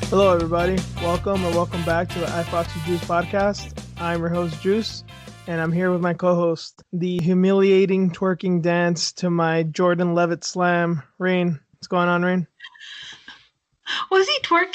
Hello, everybody. Welcome back to the I Fox with Juice podcast. I'm your host, Juice, and I'm here with my co-host, the humiliating twerking dance to my Jordan Levitt slam, Rain. What's going on, Rain? Was he twerking?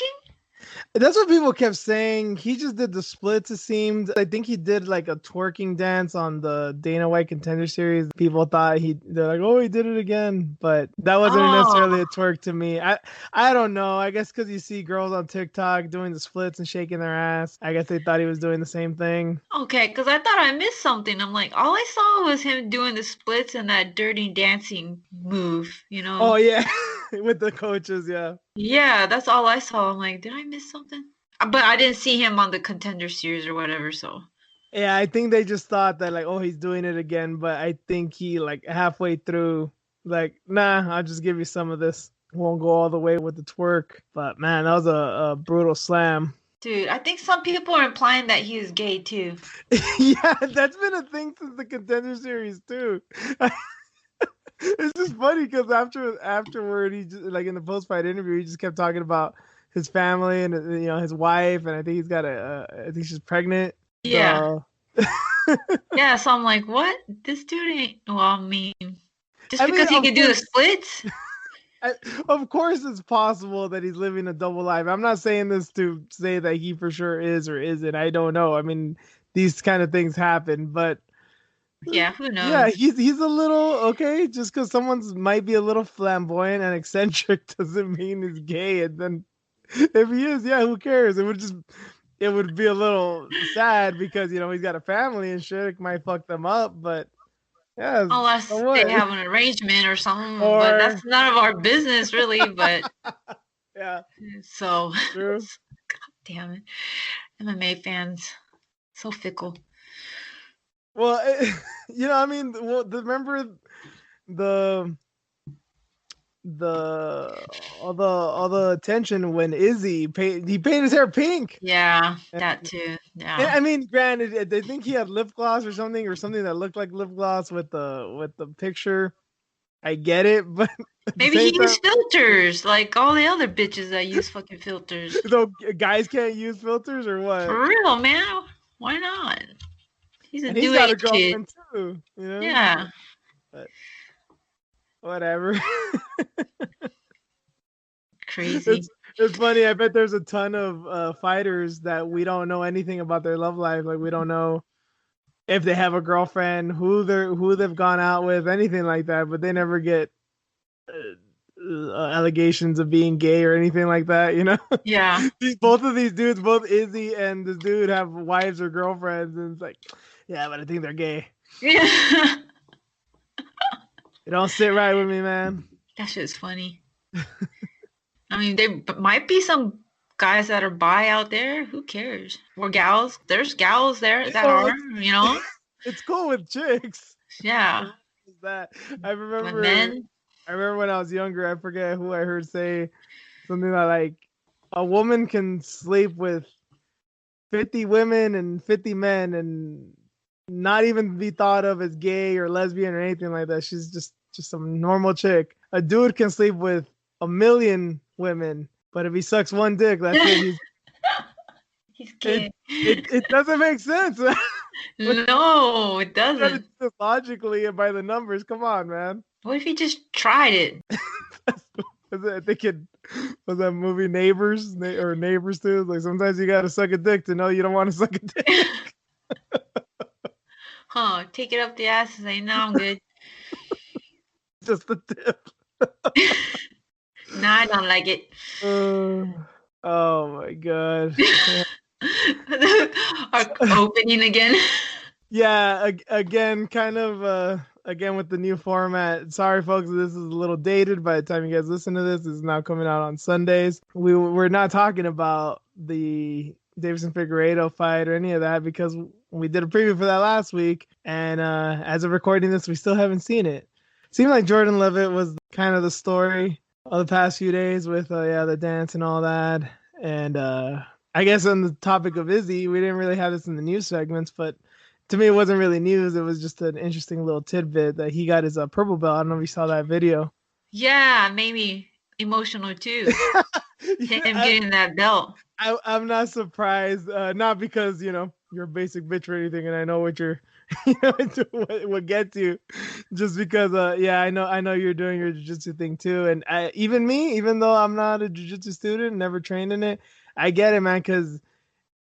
That's what people kept saying. He just did the splits, it seemed. I think he did like a twerking dance on the Dana White Contender Series. People thought they're like, oh, he did it again. But that wasn't necessarily a twerk to me. I don't know. I guess because you see girls on TikTok doing the splits and shaking their ass. I guess they thought he was doing the same thing. Okay, because I thought I missed something. I'm like, all I saw was him doing the splits and that dirty dancing move, you know? Oh, yeah. With the coaches, yeah. Yeah, that's all I saw. I'm like, did I miss something? But I didn't see him on the Contender Series or whatever, so. Yeah, I think they just thought that, like, oh, he's doing it again. But I think he, like, halfway through, like, nah, I'll just give you some of this. Won't go all the way with the twerk. But, man, that was a brutal slam. Dude, I think some people are implying that he is gay, too. Yeah, that's been a thing since the Contender Series, too. It's just funny because afterward, he just, like, in the post-fight interview, he just kept talking about his family and, you know, his wife, and I think he's got I think she's pregnant. Yeah. So. Yeah, so I'm like, what? This dude ain't, well, I mean, just because he can do the splits? Of course it's possible that he's living a double life. I'm not saying this to say that he for sure is or isn't. I don't know. I mean, these kind of things happen, but yeah, who knows? Yeah, he's a little okay. Just because someone's might be a little flamboyant and eccentric doesn't mean he's gay. And then if he is, yeah, who cares? It would be a little sad because, you know, he's got a family and shit. It might fuck them up, but yeah. Unless they have an arrangement or something, but that's none of our business, really. But yeah. So, true. God damn it, MMA fans, so fickle. Well, you know, I mean, remember all the attention when Izzy painted his hair pink. Yeah, that too. Yeah. I mean, granted, I think he had lip gloss or something that looked like lip gloss with the picture. I get it, but maybe he used filters like all the other bitches that use fucking filters. So guys can't use filters or what? For real, man. Why not? He's a he's got a girlfriend too, you know? Yeah. But whatever. Crazy. It's funny. I bet there's a ton of fighters that we don't know anything about their love life. Like we don't know if they have a girlfriend, who they've gone out with, anything like that. But they never get allegations of being gay or anything like that. You know? Yeah. Both of these dudes, both Izzy and this dude, have wives or girlfriends, and it's like, yeah, but I think they're gay. Yeah. It don't sit right with me, man. That shit's funny. I mean, there might be some guys that are bi out there. Who cares? Or gals. There's gals there that are, you know. It's cool with chicks. Yeah. That I remember. I remember when I was younger. I forget who I heard say something like, a woman can sleep with 50 women and 50 men and not even be thought of as gay or lesbian or anything like that. She's just some normal chick. A dude can sleep with 1 million women, but if he sucks one dick, that's it. He's gay. It doesn't make sense. No, it doesn't. Logically and by the numbers, come on, man. What if he just tried it? I think it was that movie Neighbors or Neighbors too. Like sometimes you gotta suck a dick to know you don't want to suck a dick. Huh? Take it up the ass and say, "No, I'm good." Just the tip. No, I don't like it. Oh my god. Our opening again. Yeah, again, kind of again with the new format. Sorry, folks, this is a little dated. By the time you guys listen to this, it's now coming out on Sundays. We're not talking about the Deiveson Figueiredo fight or any of that because we did a preview for that last week, and as of recording this, we still haven't seen it. seemed like Jordan Levitt was kind of the story of the past few days with the dance and all that. And I guess on the topic of Izzy, we didn't really have this in the news segments, but to me, it wasn't really news. It was just an interesting little tidbit that he got his purple belt. I don't know if you saw that video. Yeah, made me emotional too. Him getting that belt. I'm not surprised, not because you're a basic bitch or anything, and I know what you're, what gets you, just because, I know you're doing your jiu-jitsu thing too, and even though I'm not a jiu-jitsu student, never trained in it, I get it, man, because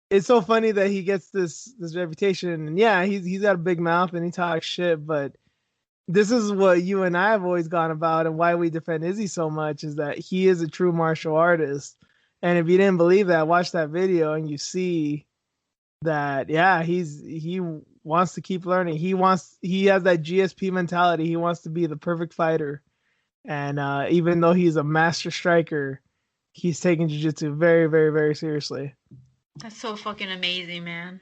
it's so funny that he gets this reputation, and yeah, he's got a big mouth and he talks shit, but this is what you and I have always gone about, and why we defend Izzy so much is that he is a true martial artist. And if you didn't believe that, watch that video and you see that, yeah, he wants to keep learning. He has that GSP mentality. He wants to be the perfect fighter. And even though he's a master striker, he's taking jiu-jitsu very, very, very seriously. That's so fucking amazing, man.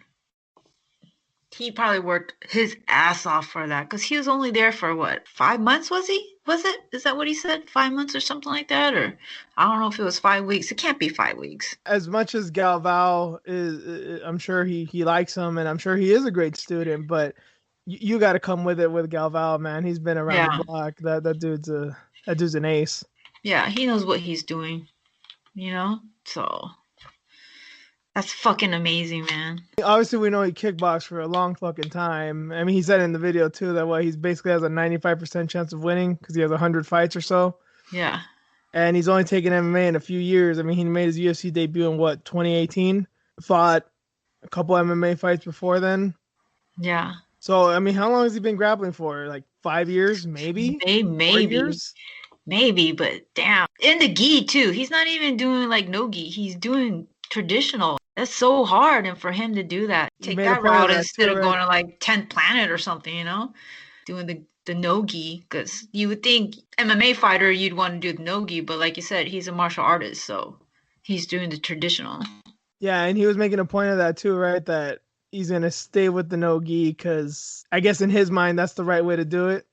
He probably worked his ass off for that, because he was only there for what, 5 months, was he? Was it? Is that what he said? 5 months or something like that? Or I don't know if it was 5 weeks. It can't be 5 weeks. As much as Galvao is, I'm sure he likes him, and I'm sure he is a great student, but you got to come with it with Galvao, man. He's been around the block. That dude's an ace. Yeah, he knows what he's doing, so that's fucking amazing, man. Obviously, we know he kickboxed for a long fucking time. I mean, he said in the video, too, that he's basically has a 95% chance of winning because he has 100 fights or so. Yeah. And he's only taken MMA in a few years. I mean, he made his UFC debut in, 2018? Fought a couple MMA fights before then. Yeah. So, I mean, how long has he been grappling for? Like 5 years, maybe? Maybe. 4 years? Maybe, but damn. In the gi, too. He's not even doing, no gi. He's doing traditional. That's so hard, and for him to do that, take that route instead of going to 10th Planet or something, doing the no-gi, because you would think MMA fighter, you'd want to do the no-gi, but like you said, he's a martial artist, so he's doing the traditional. Yeah, and he was making a point of that too, right? That he's going to stay with the no-gi because I guess in his mind, that's the right way to do it.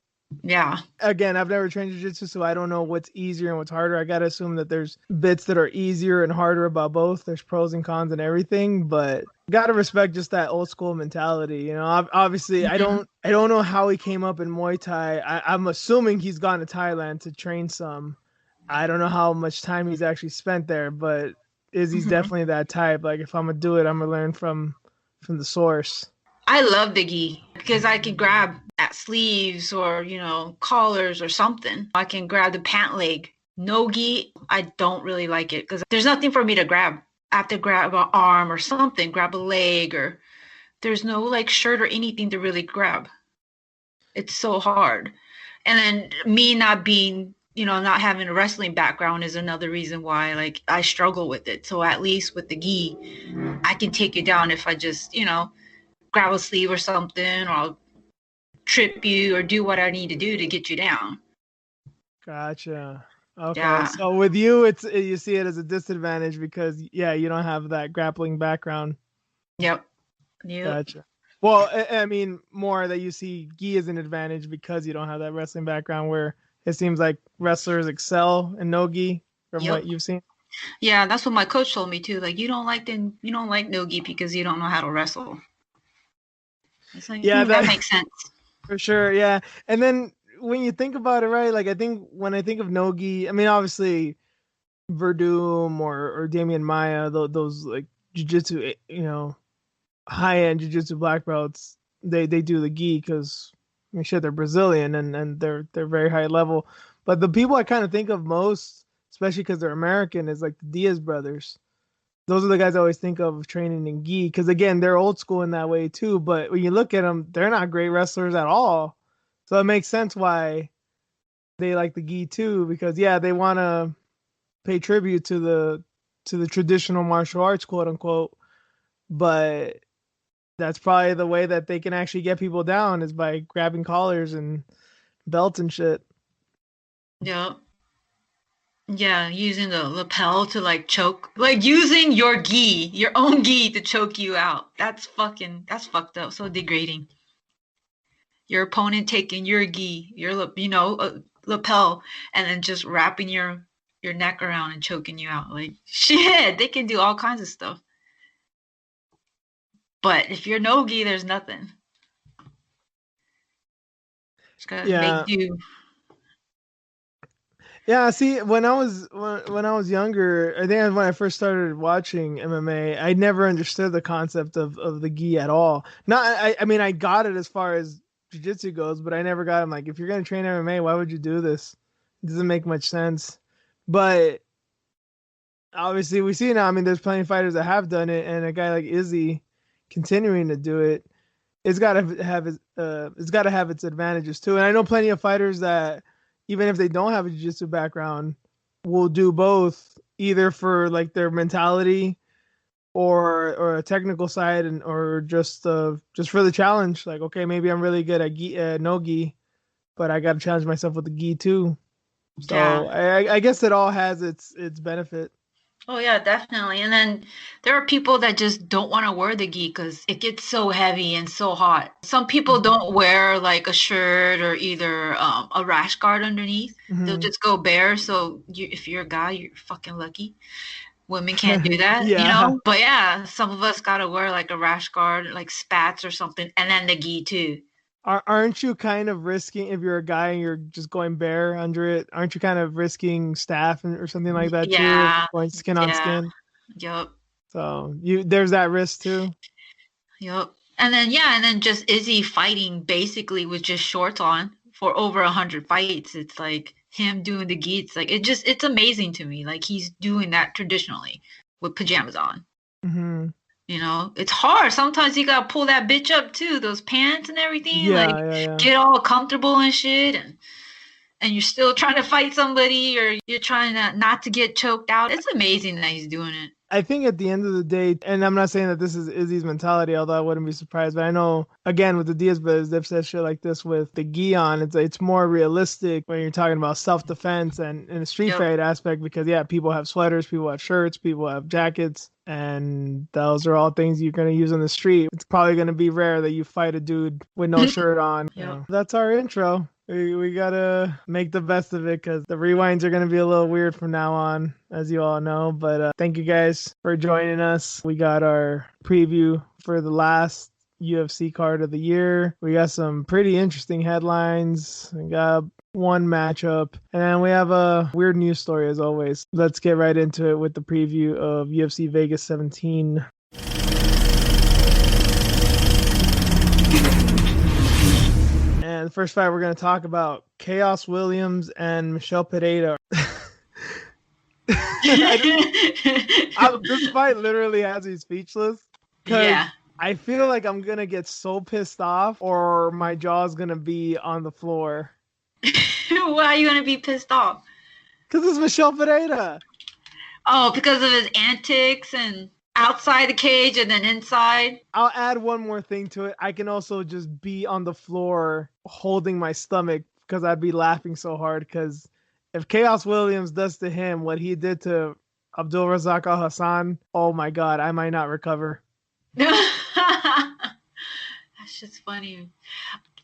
Yeah. Again, I've never trained jiu-jitsu, so I don't know what's easier and what's harder. I got to assume that there's bits that are easier and harder about both. There's pros and cons and everything, but got to respect just that old school mentality. Obviously, mm-hmm. I don't know how he came up in Muay Thai. I'm assuming he's gone to Thailand to train some. I don't know how much time he's actually spent there, but Izzy's mm-hmm. definitely that type. Like, if I'm going to do it, I'm going to learn from the source. I love the gi because I can grab at sleeves or, collars or something. I can grab the pant leg. No gi, I don't really like it because there's nothing for me to grab. I have to grab an arm or something, grab a leg, or there's no shirt or anything to really grab. It's so hard. And then me not being, not having a wrestling background is another reason why I struggle with it. So at least with the gi, I can take you down if I just, grab a sleeve or something, or I'll trip you or do what I need to do to get you down. Gotcha. Okay. Yeah. So with you, you see it as a disadvantage because, you don't have that grappling background. Yep. Gotcha. Well, I mean, more that you see gi as an advantage because you don't have that wrestling background, where it seems like wrestlers excel in no gi from what you've seen. Yeah, that's what my coach told me too. You don't like no gi because you don't know how to wrestle. It's that makes sense. For sure, yeah. And then when you think about it, right, I think when I think of no-gi, I mean, obviously, Verdum or Damian Maia, those jiu-jitsu, high-end jiu-jitsu black belts, they do the gi because, they're Brazilian and they're very high level. But the people I kind of think of most, especially because they're American, is the Diaz brothers. Those are the guys I always think of training in gi because, again, they're old school in that way too. But when you look at them, they're not great wrestlers at all. So it makes sense why they like the gi too, because, they want to pay tribute to the traditional martial arts, quote unquote. But that's probably the way that they can actually get people down is by grabbing collars and belts and shit. Yeah. Yeah, using the lapel to choke, using your own gi to choke you out. That's fucked up. So degrading. your opponent taking your gi, your lapel, and then just wrapping your neck around and choking you out. Like, shit, they can do all kinds of stuff. But if you're no gi, there's nothing. Just gotta make do. Yeah, see, when I was younger, I think when I first started watching MMA, I never understood the concept of the gi at all. I mean, I got it as far as jiu-jitsu goes, but I never got it. I'm like, if you're gonna train MMA, why would you do this? It doesn't make much sense. But obviously, we see now. I mean, there's plenty of fighters that have done it, and a guy like Izzy continuing to do it, it's got to have its advantages too. And I know plenty of fighters that, even if they don't have a jiu-jitsu background, will do both, either for like their mentality or a technical side, and or just for the challenge. Like, okay, maybe I'm really good at gi, no gi, but I got to challenge myself with the gi too. So yeah. I guess it all has its benefit. Oh yeah, definitely. And then there are people that just don't want to wear the gi because it gets so heavy and so hot. Some people don't wear like a shirt or either a rash guard underneath. Mm-hmm. They'll just go bare. So if you're a guy, you're fucking lucky. Women can't do that, yeah. You know? But yeah, some of us gotta wear like a rash guard, like spats or something, and then the gi too. Aren't you kind of risking, if you're a guy and you're just going bare under it, aren't you kind of risking staph or something like that too? Going skin on skin. Yep. So there's that risk too. Yep. And then just Izzy fighting basically with just shorts on for over 100 fights. It's like him doing the gi. It's like it's amazing to me. Like he's doing that traditionally with pajamas on. Mm-hmm. You know, it's hard. Sometimes you gotta pull that bitch up too, those pants and everything. Yeah. Get all comfortable and shit, and you're still trying to fight somebody, or you're trying not to get choked out. It's amazing that he's doing it. I think at the end of the day, and I'm not saying that this is Izzy's mentality, although I wouldn't be surprised, but I know, again, with the Diaz brothers, they've said shit like this with the gi on. It's more realistic when you're talking about self-defense and in a street fight aspect, because, yeah, people have sweaters, people have shirts, people have jackets, and those are all things you're going to use on the street. It's probably going to be rare that you fight a dude with no shirt on. Yep. That's our intro. We gotta make the best of it, because the rewinds are gonna be a little weird from now on, as you all know. But thank you guys for joining us. We got our preview for the last UFC card of the year. We got some pretty interesting headlines. We got one matchup, and then we have a weird news story as always. Let's get right into it with the preview of UFC Vegas 17. And the first fight we're going to talk about, Chaos Williams and Michelle Pereira. This fight literally has me speechless. Yeah. I feel like I'm going to get so pissed off, or my jaw's going to be on the floor. Why are you going to be pissed off? Because it's Michelle Pereira. Oh, because of his antics and outside the cage and then inside. I'll add one more thing to it. I can also just be on the floor holding my stomach, because I'd be laughing so hard. Because if Chaos Williams does to him what he did to Abdul Razak Al Hassan, oh my God, I might not recover. That's just funny.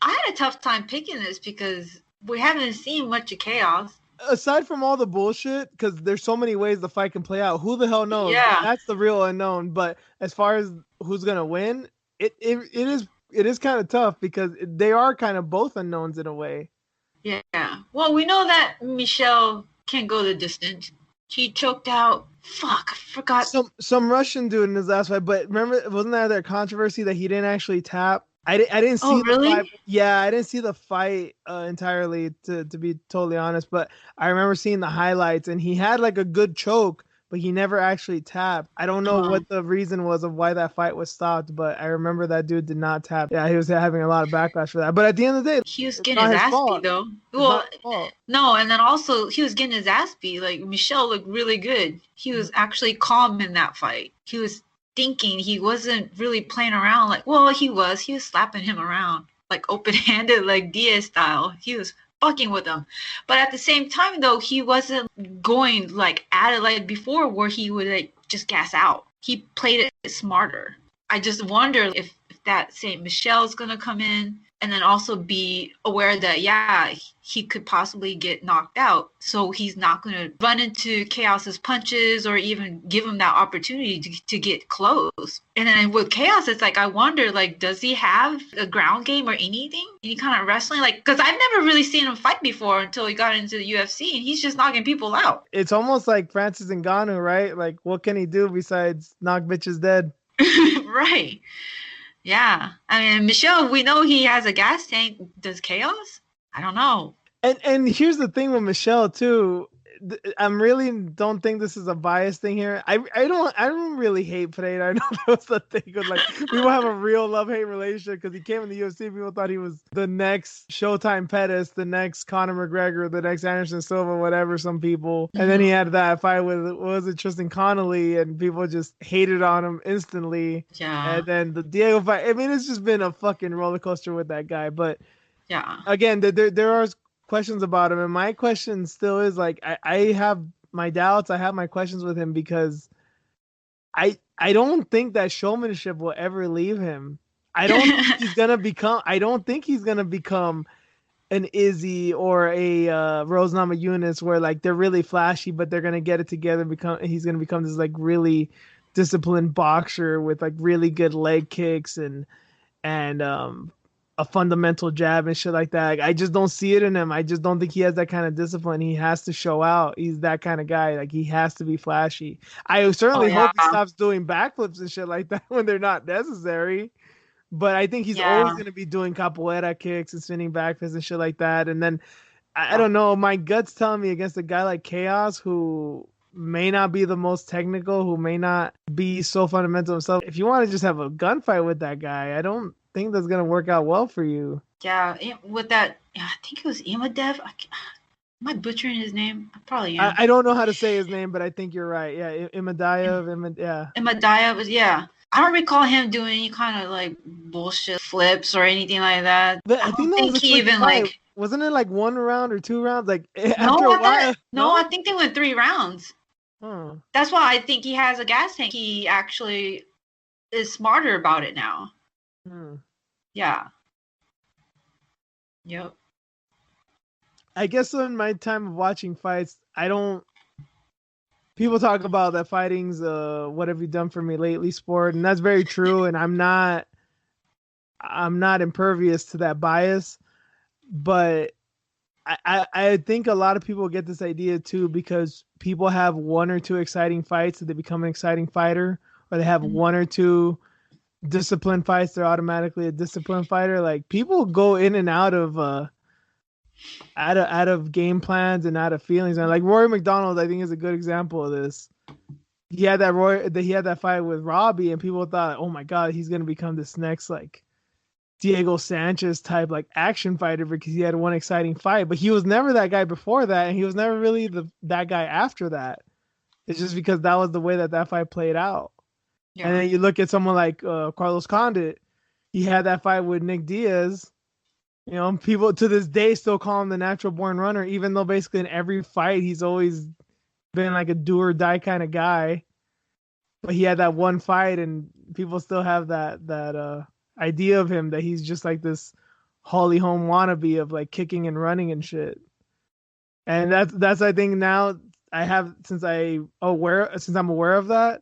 I had a tough time picking this because we haven't seen much of Chaos. Aside from all the bullshit, because there's so many ways the fight can play out, who the hell knows? Yeah. That's the real unknown. But as far as who's gonna win, it is kind of tough, because they are kind of both unknowns in a way. Yeah. Well, we know that Michelle can't go the distance. She choked out. Fuck, I forgot. Some Russian dude in his last fight. But remember, wasn't there that controversy that he didn't actually tap? I didn't see the fight. Yeah, I didn't see the fight entirely, to be totally honest. But I remember seeing the highlights, and he had like a good choke, but he never actually tapped. I don't know what the reason was of why that fight was stopped, but I remember that dude did not tap. Yeah, he was having a lot of backlash for that. But at the end of the day, he was getting his ass beat, though. Well, no, and then also he was getting his ass beat. Like, Michelle looked really good. He was actually calm in that fight. He was thinking, he wasn't really playing around. Like, well, he was slapping him around like open-handed, like Diaz style. He was fucking with him, but at the same time though, he wasn't going like at it like before, where he would like just gas out. He played it smarter. I just wonder if that Saint Michelle's gonna come in, and then also be aware that, yeah, he could possibly get knocked out. So he's not going to run into Chaos's punches or even give him that opportunity to get close. And then with Chaos, it's like, I wonder, like, does he have a ground game or anything? Any kind of wrestling? Like, because I've never really seen him fight before until he got into the UFC, and he's just knocking people out. It's almost like Francis Ngannou, right? Like, what can he do besides knock bitches dead? Right. Yeah. I mean, Michelle, we know he has a gas tank. Does Chaos? I don't know. And here's the thing with Michelle too. I'm really don't think this is a bias thing here. I don't really hate Pereira. I know that was the thing. With, like, people have a real love-hate relationship because he came in the UFC. People thought he was the next Showtime Pettis, the next Conor McGregor, the next Anderson Silva, whatever. Some people, and then he had that fight with, what was it, Tristan Connolly, and people just hated on him instantly. Yeah. And then the Diego fight. I mean, it's just been a fucking roller coaster with that guy. But yeah, again, there are questions about him, and my question still is, like, I have my doubts, I have my questions with him because I don't think that showmanship will ever leave him. I don't think he's gonna become an Izzy or a Rose Namajunas where, like, they're really flashy but they're gonna get it together and he's gonna become this, like, really disciplined boxer with, like, really good leg kicks and a fundamental jab and shit like that. I just don't see it in him. I just don't think he has that kind of discipline. He has to show out. He's that kind of guy. Like, he has to be flashy. I certainly hope he stops doing backflips and shit like that when they're not necessary. But I think he's always going to be doing capoeira kicks and spinning backflips and shit like that. And then, I don't know, my gut's telling me against a guy like Chaos, who may not be the most technical, who may not be so fundamental himself. If you want to just have a gunfight with that guy, I don't think that's gonna work out well for you. Yeah, with that, I think it was Imadev. Am I butchering his name? I probably am. I don't know how to say his name, but I think you're right. Yeah, Imadaev. Yeah, Imadaev. Yeah, I don't recall him doing any kind of, like, bullshit flips or anything like that. But I think that was he even fight. like. Wasn't it like 1 round or 2 rounds? Like, after a while. No, I think they went 3 rounds. Huh. That's why I think he has a gas tank. He actually is smarter about it now. Yeah. Yep. I guess in my time of watching fights, people talk about that fighting's what have you done for me lately sport, and that's very true, and I'm not impervious to that bias, but I think a lot of people get this idea too because people have 1 or 2 exciting fights, so they become an exciting fighter, or they have 1 or 2 disciplined fights, they're automatically a disciplined fighter. Like, people go in and out of game plans and out of feelings. And like Rory McDonald, I think, is a good example of this. He had that fight with Robbie, and people thought, oh my god, he's gonna become this next, like, Diego Sanchez type, like, action fighter because he had 1 exciting fight. But he was never that guy before that, and he was never really that guy after that. It's just because that was the way that fight played out. Yeah. And then you look at someone like Carlos Condit. He had that fight with Nick Diaz. You know, people to this day still call him the natural born runner, even though basically in every fight he's always been like a do or die kind of guy. But he had that 1 fight, and people still have that idea of him that he's just like this Holly Holm wannabe of, like, kicking and running and shit. And that's I think now I have, since I'm aware of that,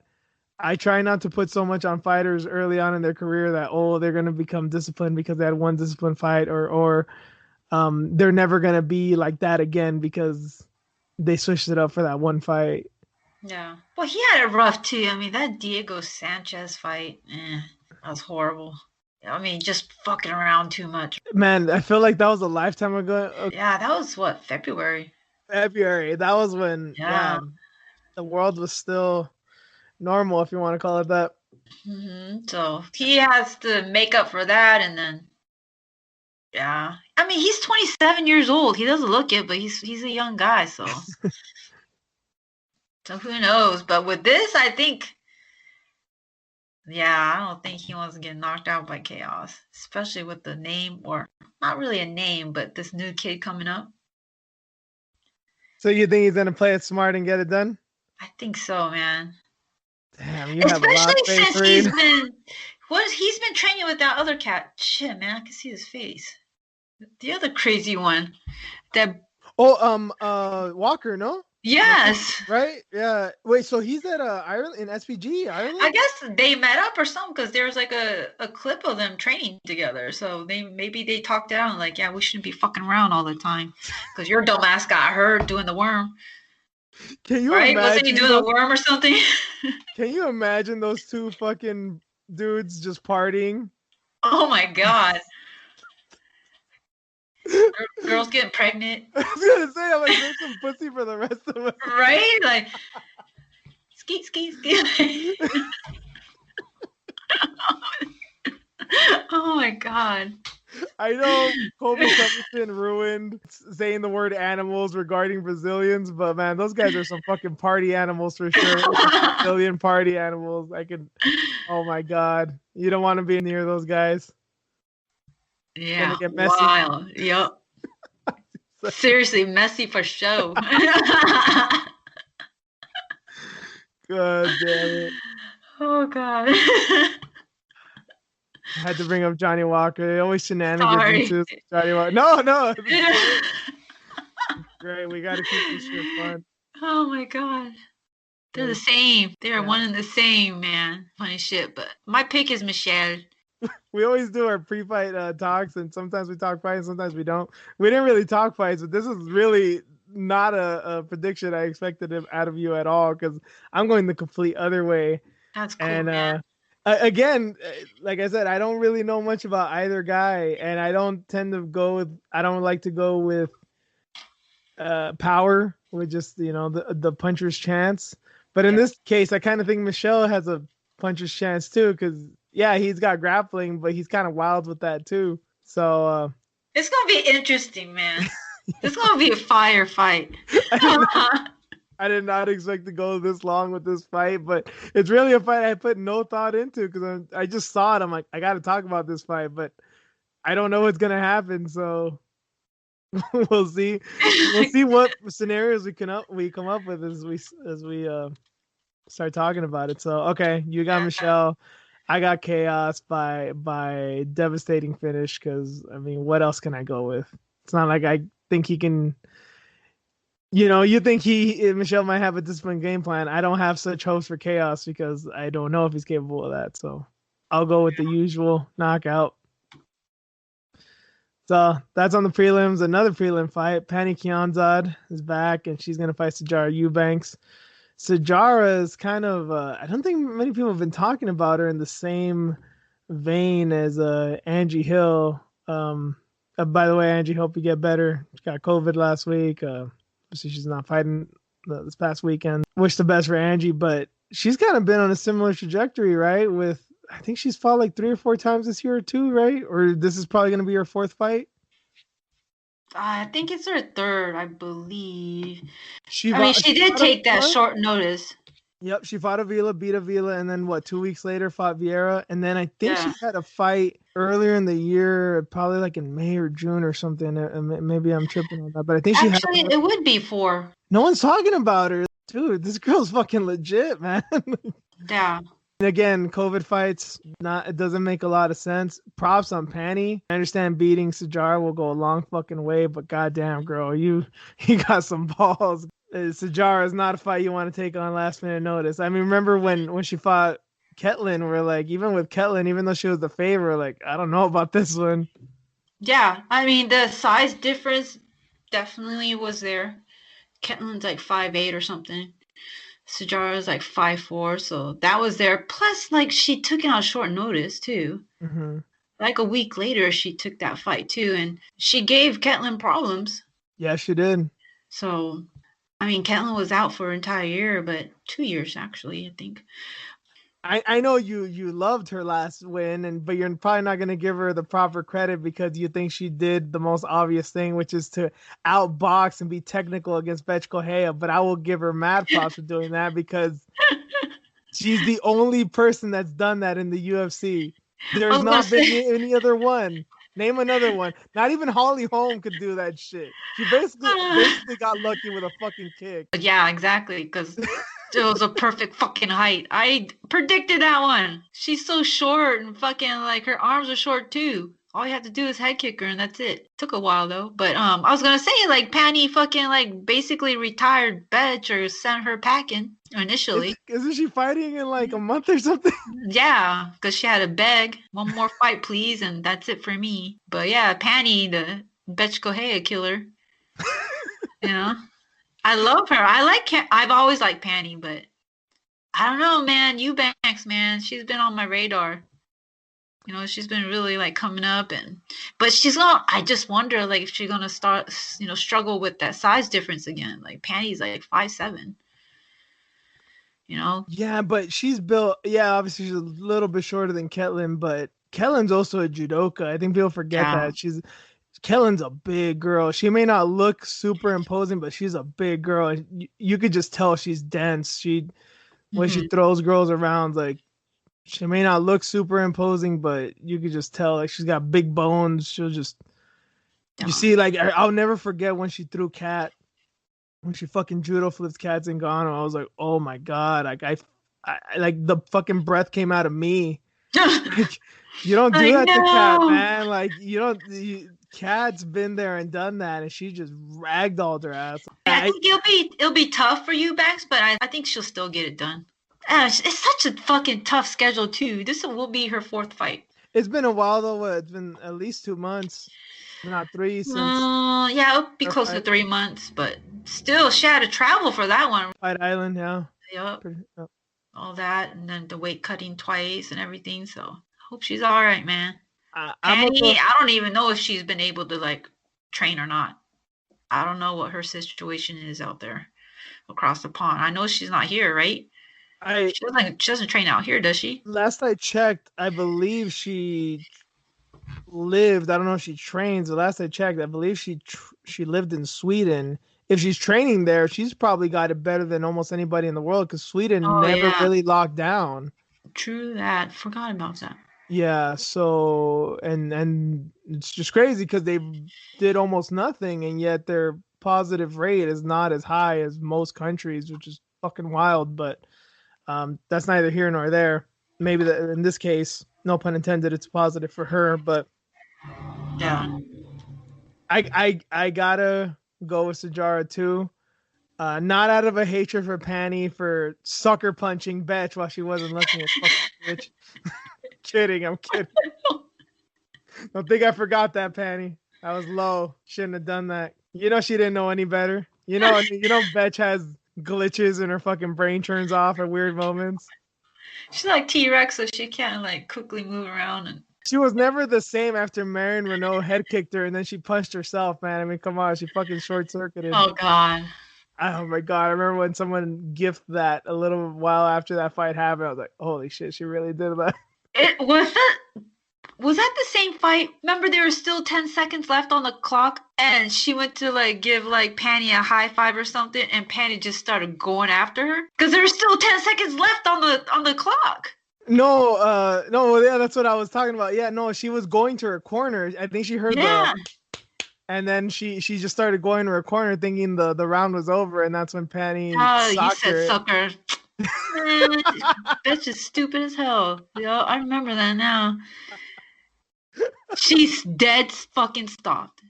I try not to put so much on fighters early on in their career that, they're going to become disciplined because they had 1 disciplined fight, or they're never going to be like that again because they switched it up for that 1 fight. Yeah. Well, he had it rough too. I mean, that Diego Sanchez fight, that was horrible. I mean, just fucking around too much. Man, I feel like that was a lifetime ago. Yeah, that was what, February? That was when the world was still normal, if you want to call it that. So he has to make up for that, and then I mean, he's 27 years old. He doesn't look it, but he's a young guy, so so who knows? But with this, I think, I don't think he wants to get knocked out by Chaos, especially with the name, or not really a name, but this new kid coming up. So you think he's gonna play it smart and get it done? I think so, man. Damn, you have a lot of faith, since he's been He's been training with that other cat. Shit, man, I can see his face. The other crazy one. Walker, no? Yes. Right? Yeah. Wait, so he's at Ireland in SPG, Ireland? I guess they met up or something because there's like a clip of them training together. So maybe they talked down like, yeah, we shouldn't be fucking around all the time because your dumbass got hurt doing the worm. Can you right? imagine? Wasn't he doing the worm or something? Can you imagine those two fucking dudes just partying? Oh my god. Girls getting pregnant. I was gonna say, I'm like, there's some pussy for the rest of us. Right? Like, skeet, skeet, skeet. Oh my god. I know Kobe Covington ruined saying the word animals regarding Brazilians, but man, those guys are some fucking party animals for sure. Brazilian party animals. Oh my god. You don't want to be near those guys. Yeah. Get messy. Wild. Yep. Seriously, messy for show. God damn it. Oh god. I had to bring up Johnny Walker. They always shenanigans into Johnny Walker. No. Great. We got to keep this shit fun. Oh my god. They're the same. They're one and the same, man. Funny shit. But my pick is Michelle. We always do our pre-fight talks, and sometimes we talk fights, sometimes we don't. We didn't really talk fights, but this is really not a prediction I expected out of you at all, because I'm going the complete other way. That's cool, and, man. Again, like I said, I don't really know much about either guy, and I don't like to go with power, with just, the puncher's chance. But in this case, I kind of think Michelle has a puncher's chance too, because he's got grappling, but he's kind of wild with that too. So it's gonna be interesting, man. It's gonna be a fire fight. I did not expect to go this long with this fight, but it's really a fight I put no thought into, because I just saw it. I'm like, I got to talk about this fight, but I don't know what's gonna happen. So we'll see. We'll see what scenarios we come up with as we start talking about it. So okay, you got Michelle. I got Chaos by devastating finish, because what else can I go with? It's not like I think he can. You think Michelle might have a disciplined game plan. I don't have such hopes for Chaos, because I don't know if he's capable of that. So I'll go with the usual knockout. So that's on the prelims. Another prelim fight. Pani Kianzad is back, and she's going to fight Sijara Eubanks. Sijara is kind of, I don't think many people have been talking about her in the same vein as Angie Hill. By the way, Angie, hope you get better. She got COVID last week. So she's not fighting this past weekend. Wish the best for Angie, but she's kind of been on a similar trajectory, right? I think she's fought like 3 or 4 times this year or 2, right? Or this is probably going to be her 4th fight? I think it's her 3rd, I believe. She did take that short notice. Yep, she fought Avila, beat Avila, and then 2 weeks later fought Vieira, and then I think she had a fight earlier in the year, probably like in May or June or something. Maybe I'm tripping on that, but I think it would be 4. No one's talking about her, dude. This girl's fucking legit, man. Yeah. Again, COVID fights, it doesn't make a lot of sense. Props on Pani. I understand beating Sijara will go a long fucking way, but goddamn, girl, you got some balls. Sijara is not a fight you want to take on last minute notice. Remember when she fought Ketlin, we're like, even with Ketlin, even though she was the favorite, like, I don't know about this one. Yeah, the size difference definitely was there. Ketlin's like 5'8" or something. Sijara's like 5'4", so that was there. Plus, like, she took it on short notice too. Mm-hmm. Like a week later, she took that fight too, and she gave Ketlin problems. Yeah, she did. So, Ketlin was out for an entire year, but 2 years actually, I think. I know you loved her last win, but you're probably not going to give her the proper credit because you think she did the most obvious thing, which is to outbox and be technical against Bethe Correia. But I will give her mad props for doing that, because she's the only person that's done that in the UFC. There's not been any other one. Name another one. Not even Holly Holm could do that shit. She basically got lucky with a fucking kick. Yeah, exactly, because It was a perfect fucking height. I predicted that one. She's so short and fucking like her arms are short too. All you have to do is head kick her and that's it. Took a while though. But I was gonna say like Penny fucking like basically retired Betch or sent her packing initially. Isn't she fighting in like a month or something? Yeah, because she had to beg one more fight, please, and that's it for me. But yeah, Penny, the Betch Correia killer. You know, I love her. I've always liked Penny, but I don't know, man. Eubanks, man, she's been on my radar. You know, she's been really like coming up, but she's not. I just wonder, like, if she's gonna start, struggle with that size difference again. Like Penny's like 5'7". You know. Yeah, but she's built. Yeah, obviously she's a little bit shorter than Ketlin, but Ketlin's also a judoka. I think people forget that Kellen's a big girl. She may not look super imposing, but she's a big girl. And you could just tell she's dense. When she throws girls around, like she may not look super imposing, but you could just tell like she's got big bones. She'll just you see like I'll never forget when she threw Kat. When she fucking judo flips Kat Zingano, I was like, oh my god, like I like the fucking breath came out of me. Like, you don't do that to Kat, man. Like Kat's been there and done that, and she just ragdolled her ass. I think it'll be tough for you, Bax, but I think she'll still get it done. It's such a fucking tough schedule too. This will be her 4th fight. It's been a while though. It's been at least 2 months, not 3 since. Yeah, it'll be close to 3 months, but still, she had to travel for that one. Fight Island, yeah. Yep. All that, and then the weight cutting twice and everything. So I hope she's all right, man. Penny, I don't even know if she's been able to like train or not. I don't know what her situation is out there across the pond. I know she's not here, right? She doesn't train out here, does she? Last I checked, I believe she lived. I don't know if she trains. The last I checked, I believe she lived in Sweden. If she's training there, she's probably got it better than almost anybody in the world because Sweden never really locked down. True that. Forgot about that. Yeah, so and it's just crazy because they did almost nothing, and yet their positive rate is not as high as most countries, which is fucking wild. But that's neither here nor there. Maybe in this case, no pun intended, it's positive for her. But yeah, I gotta go with Sajara too. Not out of a hatred for Penny for sucker punching Betch while she wasn't looking at fucking bitch. I'm kidding. Don't think I forgot that, Penny. I was low. Shouldn't have done that. You know she didn't know any better. You know Betch has glitches and her fucking brain turns off at weird moments. She's like T-Rex, so she can't like quickly move around. And she was never the same after Marion Renault head kicked her and then she punched herself, man. I mean, come on, she fucking short circuited. Oh god. Oh my god! I remember when someone gifted that a little while after that fight happened. I was like, "Holy shit, she really did that." Was that the same fight? Remember, there were still 10 seconds left on the clock, and she went to like give like Penny a high five or something, and Penny just started going after her because there was still 10 seconds left on the clock. No, yeah, that's what I was talking about. Yeah, no, she was going to her corner. I think she heard and then she just started going to her corner thinking the round was over, and that's when Penny you said sucker. That's just stupid as hell. Yeah, I remember that now. She's dead fucking stopped.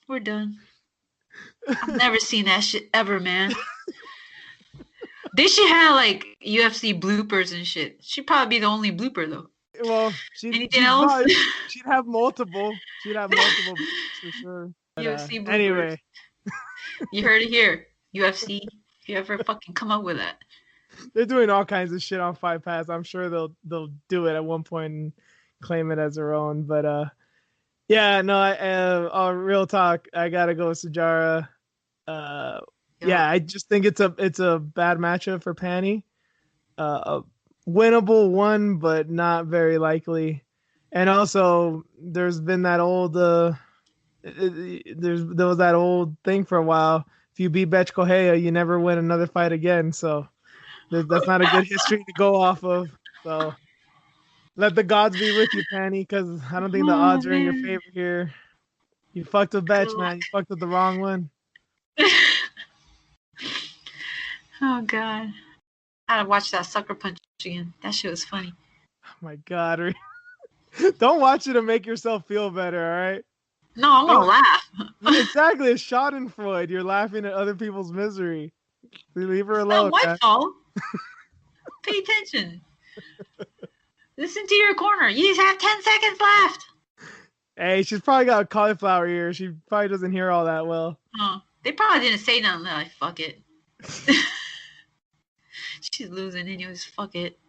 We're done. I've never seen that shit ever, man. They should have like UFC bloopers and shit. She'd probably be the only blooper though. Well, anything else? She'd have multiple. She'd have multiple for sure. But, UFC bloopers. Anyway, you heard it here. UFC. If you ever fucking come up with that, they're doing all kinds of shit on Fight Pass. I'm sure they'll do it at one point and claim it as their own. But yeah, no. Real talk. I gotta go with Sajara. Yeah, I just think it's a bad matchup for Penny. A winnable one, but not very likely. And also, there's been that old there was that old thing for a while. If you beat Betch Correia, you never win another fight again. So that's not a good history to go off of. So let the gods be with you, Penny, because I don't think the odds are in your favor here. You fucked with Betch, man. You fucked with the wrong one. Oh God. I gotta watch that sucker punch again. That shit was funny. Oh my God. Don't watch it to make yourself feel better, all right? No, I'm gonna laugh. Exactly. It's Schadenfreude. You're laughing at other people's misery. Leave her It's alone. not my fault. Pay attention. Listen to your corner. You just have 10 seconds left. Hey, she's probably got a cauliflower ear. She probably doesn't hear all that well. Oh, they probably didn't say nothing. They're like, fuck it. She's losing anyways. Fuck it.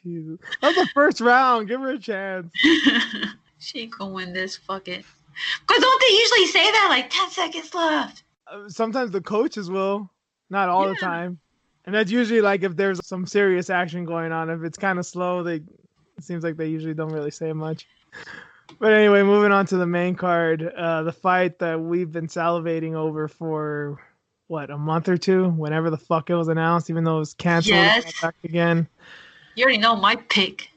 Jesus. That's the first round. Give her a chance. She ain't gonna win this. Fuck it. Because don't they usually say that? Like, 10 seconds left. Sometimes the coaches will. Not all the time. And that's usually like if there's some serious action going on. If it's kind of slow, it seems like they usually don't really say much. But anyway, moving on to the main card, the fight that we've been salivating over for, a month or two? Whenever the fuck it was announced, even though it was canceled. Yes. Back again. You already know my pick.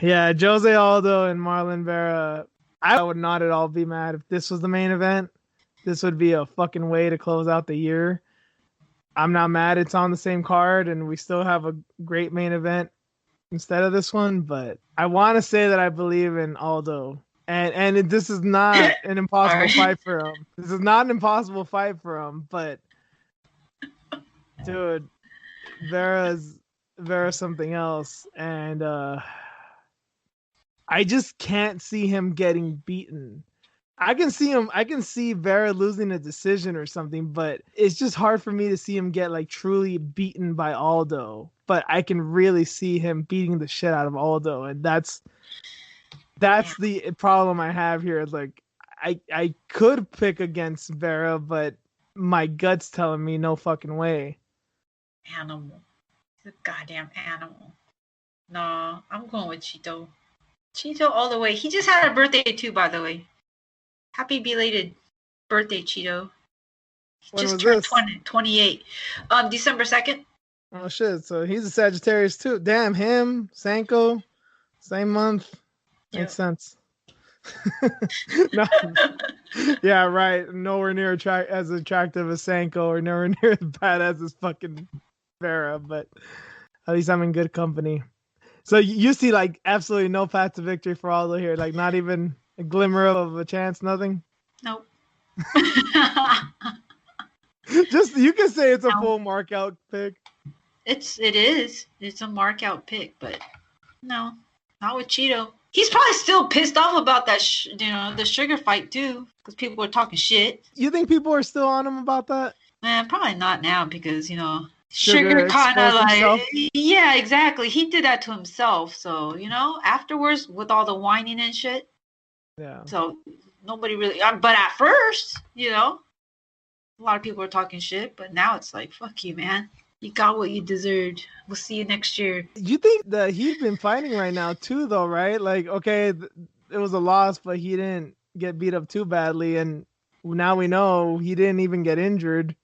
Yeah, Jose Aldo and Marlon Vera. I would not at all be mad if this was the main event. This would be a fucking way to close out the year. I'm not mad it's on the same card and we still have a great main event instead of this one, but I want to say that I believe in Aldo. And this is not an impossible fight for him. This is not an impossible fight for him, but dude, Vera's something else, and I just can't see him getting beaten. I can see Vera losing a decision or something, but it's just hard for me to see him get like truly beaten by Aldo. But I can really see him beating the shit out of Aldo, and that's the problem I have here. Like I could pick against Vera, but my gut's telling me no fucking way. Animal. He's a goddamn animal. No, I'm going with Chito. Chito all the way. He just had a birthday too, by the way. Happy belated birthday, Chito. When just was turned this? 28. December 2nd. Oh shit! So he's a Sagittarius too. Damn, him, Sanko, same month. Makes sense. No. Yeah, right. Nowhere near as attractive as Sanko, or nowhere near as badass as fucking Vera, but at least I'm in good company. So you see like absolutely no path to victory for Aldo here, like not even a glimmer of a chance, nothing? Nope. Just, you can say it's a full mark out pick. It is. It's a mark out pick, but no, not with Chito. He's probably still pissed off about that, the sugar fight too, because people were talking shit. You think people are still on him about that? Man, probably not now because, Sugar kind of like, himself? Yeah, exactly. He did that to himself. So, afterwards with all the whining and shit. Yeah. So nobody really, but at first, a lot of people were talking shit, but now it's like, fuck you, man. You got what you deserved. We'll see you next year. You think that he's been fighting right now too, though, right? Like, okay, it was a loss, but he didn't get beat up too badly. And now we know he didn't even get injured.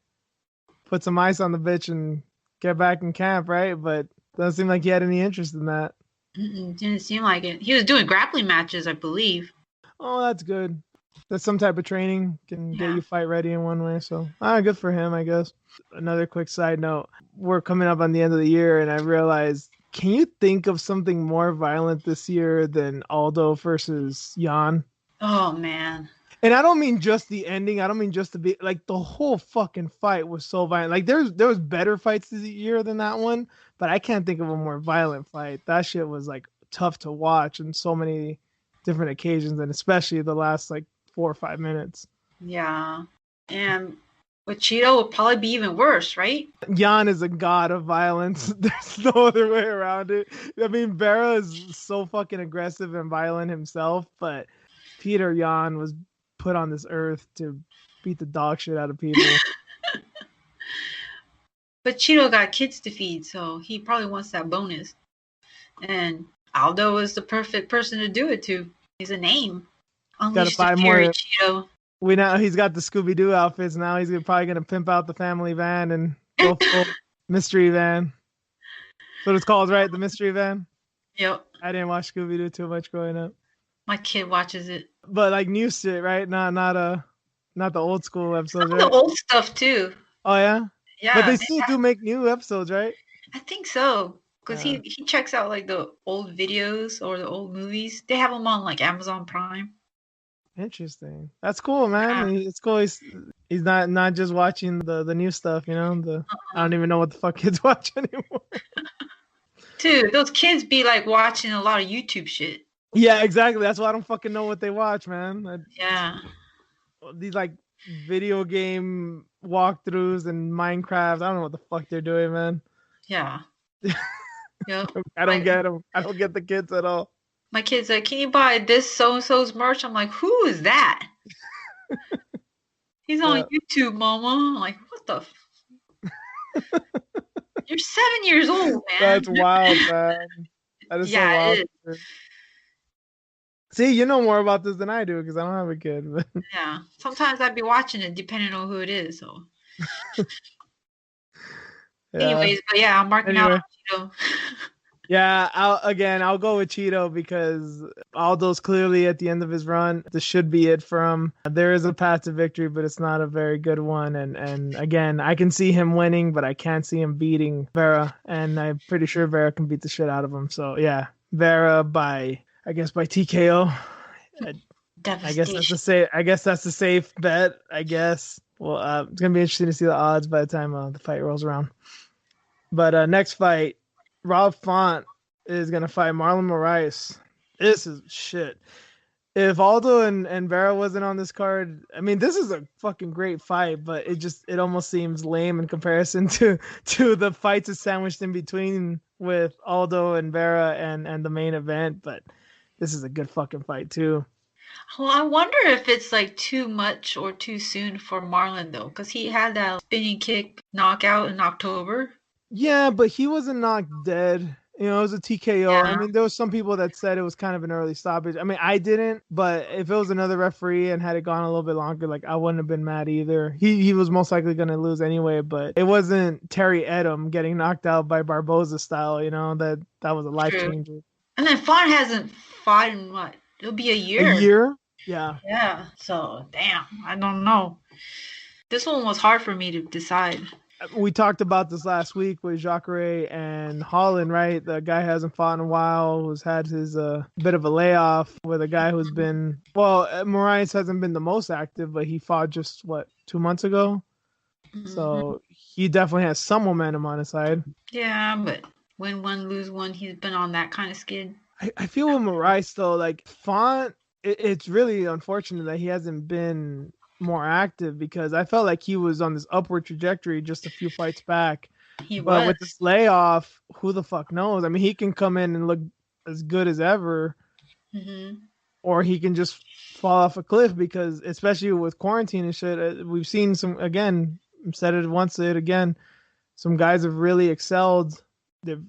Put some ice on the bitch and get back in camp, right? But doesn't seem like he had any interest in that. Didn't seem like it. He was doing grappling matches, I believe. Oh, that's good. That's some type of training can get you fight ready in one way. So, good for him, I guess. Another quick side note. We're coming up on the end of the year, and I realized, can you think of something more violent this year than Aldo versus Jan? Oh, man. And I don't mean just the ending. I don't mean just the whole fucking fight was so violent. Like there was better fights this year than that one, but I can't think of a more violent fight. That shit was like tough to watch on so many different occasions, and especially the last like 4 or 5 minutes. Yeah. And with Chito would probably be even worse, right? Jan is a god of violence. There's no other way around it. I mean, Vera is so fucking aggressive and violent himself, but Peter Yan was put on this earth to beat the dog shit out of people. But Chito got kids to feed, so he probably wants that bonus. And Aldo is the perfect person to do it to. He's a name. Gotta buy more. Chito. We know he's got the Scooby-Doo outfits now. He's probably gonna pimp out the family van and go full mystery van. That's what it's called, right? The mystery van. Yep. I didn't watch Scooby-Doo too much growing up. My kid watches it. But like new shit, right? Not the old school episodes. Right? The old stuff too. Oh yeah. But Yeah, they still do make new episodes, right? I think so. Because he checks out like the old videos or the old movies. They have them on like Amazon Prime. Interesting. That's cool, man. Yeah. It's cool. He's not just watching the new stuff, you know. I don't even know what the fuck kids watch anymore. Dude, those kids be like watching a lot of YouTube shit. Yeah, exactly. That's why I don't fucking know what they watch, man. Yeah. These like video game walkthroughs and Minecraft. I don't know what the fuck they're doing, man. Yeah. Yep. I don't get them. I don't get the kids at all. My kid's like, can you buy this so-and-so's merch? I'm like, who is that? He's on YouTube, mama. I'm like, what the? You're 7 years old, man. That's wild, man. That is so wild. It is. See, you know more about this than I do because I don't have a kid. But... Yeah. Sometimes I'd be watching it depending on who it is. So. Anyways, but yeah, I'm marking out on Cheeto. Yeah, I'll go with Cheeto because Aldo's clearly at the end of his run. This should be it for him. There is a path to victory, but it's not a very good one. And again, I can see him winning, but I can't see him beating Vera. And I'm pretty sure Vera can beat the shit out of him. So yeah, Vera by TKO. I guess that's a safe bet. I guess. Well, it's gonna be interesting to see the odds by the time the fight rolls around. But next fight. Rob Font is going to fight Marlon Moraes. This is shit. If Aldo and Vera wasn't on this card, I mean, this is a fucking great fight, but it almost seems lame in comparison to the fights that's sandwiched in between with Aldo and Vera and the main event. But this is a good fucking fight, too. Well, I wonder if it's like too much or too soon for Marlon, though, because he had that spinning kick knockout in October. Yeah, but he wasn't knocked dead. You know, it was a TKO. Yeah. I mean, there was some people that said it was kind of an early stoppage. I mean, I didn't, but if it was another referee and had it gone a little bit longer, like I wouldn't have been mad either. He was most likely going to lose anyway, but it wasn't Terry Edom getting knocked out by Barboza style, you know, that was a life changer. And then Font hasn't fought in what? It'll be a year. A year? Yeah. Yeah. So, damn, I don't know. This one was hard for me to decide. We talked about this last week with Jacare and Holland, right? The guy hasn't fought in a while, who's had his bit of a layoff with a guy who's been, well, Moraes hasn't been the most active, but he fought just, 2 months ago? Mm-hmm. So he definitely has some momentum on his side. Yeah, but win one, lose one, he's been on that kind of skid. I feel with Moraes, though, like Font, it's really unfortunate that he hasn't been more active because I felt like he was on this upward trajectory just a few fights back. But with this layoff, who the fuck knows? I mean, he can come in and look as good as ever, or he can just fall off a cliff because, especially with quarantine and shit, we've seen some, again, said it once, say it again, some guys have really excelled. They've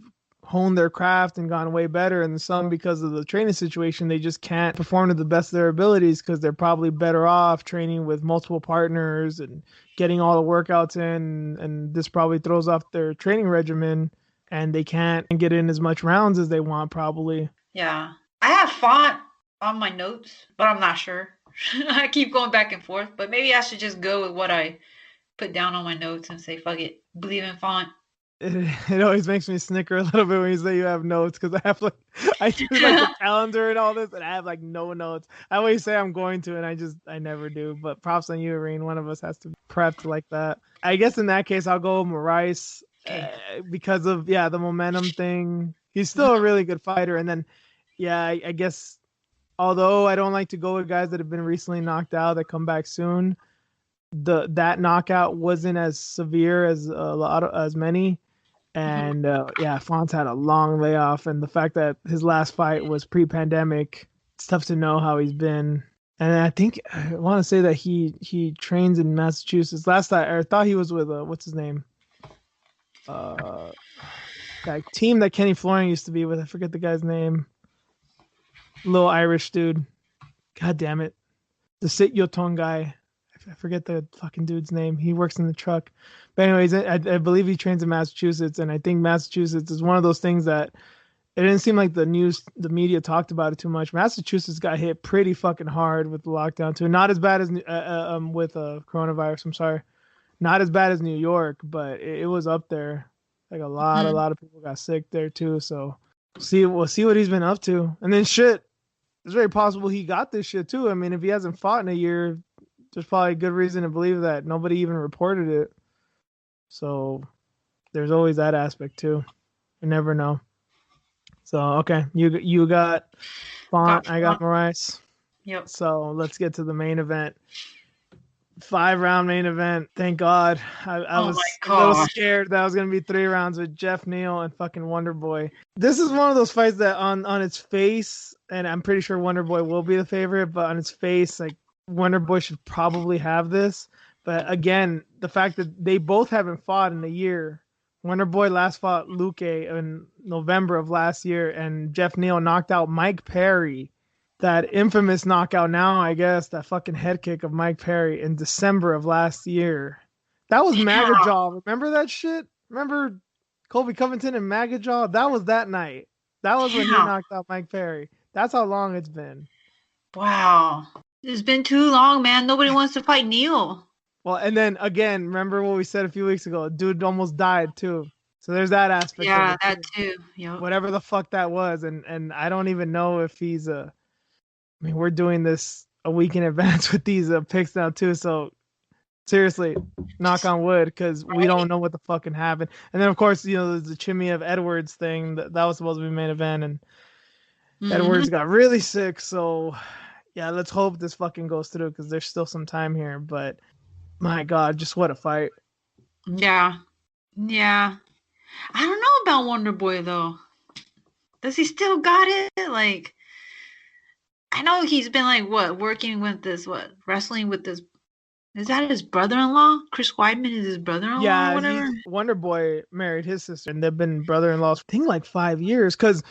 honed their craft and gone way better, and some, because of the training situation, they just can't perform to the best of their abilities because they're probably better off training with multiple partners and getting all the workouts in, and this probably throws off their training regimen and they can't get in as much rounds as they want, probably. Yeah, I have Font on my notes, but I'm not sure. I keep going back and forth, but maybe I should just go with what I put down on my notes and say fuck it, believe in Font. It always makes me snicker a little bit when you say you have notes, because I do like the calendar and all this, and I have like no notes. I always say I'm going to, and I never do. But props on you, Irene. One of us has to prep like that. I guess in that case, I'll go with Moraes because of the momentum thing. He's still a really good fighter, and then I guess although I don't like to go with guys that have been recently knocked out that come back soon, that knockout wasn't as severe as as many. And Font's had a long layoff, and the fact that his last fight was pre-pandemic, it's tough to know how he's been. And I think I want to say that he trains in Massachusetts. Last I thought he was with what's his name? That team that Kenny Florian used to be with. I forget the guy's name. Little Irish dude. God damn it, the Sit Yotong guy. I forget the fucking dude's name. He works in the truck. But anyways, I believe he trains in Massachusetts, and I think Massachusetts is one of those things that it didn't seem like the media talked about it too much. Massachusetts got hit pretty fucking hard with the lockdown too. Not as bad as with coronavirus. I'm sorry. Not as bad as New York, but it was up there. Like a lot of people got sick there too. So we'll see what he's been up to. And then shit, it's very possible he got this shit too. I mean, if he hasn't fought in a year, there's probably good reason to believe that nobody even reported it. So there's always that aspect too. You never know. So okay, you got Font, I got Moraes. Yep. So let's get to the main event. 5-round main event. Thank God. I was a little scared that was gonna be 3 rounds with Jeff Neal and fucking Wonder Boy. This is one of those fights that on its face, and I'm pretty sure Wonder Boy will be the favorite, but on its face, like Wonder Boy should probably have this. But again, the fact that they both haven't fought in a year. Wonder Boy last fought Luque in November of last year, and Jeff Neal knocked out Mike Perry. That infamous knockout now, I guess, that fucking head kick of Mike Perry in December of last year. That was Magajaw. Remember that shit? Remember Colby Covington and Magajaw? That was that night. That was when he knocked out Mike Perry. That's how long it's been. Wow. It's been too long, man. Nobody wants to fight Neal. Well, and then again, remember what we said a few weeks ago? Dude almost died too. So there's that aspect. Yeah, that too. Yep. Whatever the fuck that was. And I don't even know if he's I mean, we're doing this a week in advance with these picks now too. So seriously, knock on wood, because we don't know what the fucking happened. And then of course, there's the Chimmy of Edwards thing that was supposed to be main event, and Edwards got really sick. So yeah, let's hope this fucking goes through, because there's still some time here. But my God, just what a fight. Yeah. I don't know about Wonder Boy though. Does he still got it? Like, I know he's been like working with this wrestling with this. Is that his brother-in-law? Chris Weidman is his brother-in-law. Yeah, or whatever. Wonder Boy married his sister, and they've been brother-in-laws I think like 5 years, because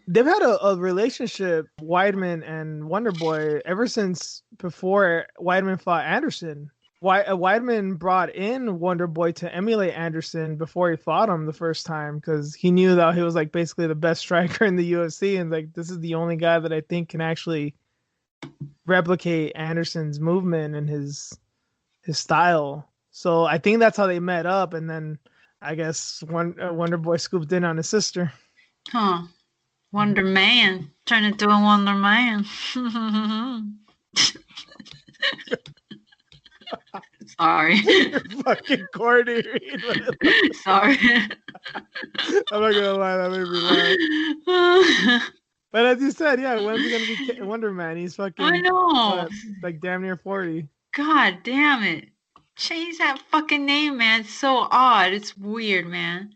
they've had a relationship, Weidman and Wonder Boy, ever since before Weidman fought Anderson. Weidman brought in Wonder Boy to emulate Anderson before he fought him the first time, because he knew that he was like basically the best striker in the UFC, and like this is the only guy that I think can actually replicate Anderson's movement and his style. So I think that's how they met up, and then I guess Wonder Boy scooped in on his sister. Huh. Wonder Man turned into a Wonder Man. Sorry. You're fucking corny. Sorry. I'm not gonna lie, that made me laugh. But as you said, yeah, when's he gonna be Wonder Man? He's fucking, I know. like damn near 40. God damn it. Change that fucking name, man. It's so odd. It's weird, man.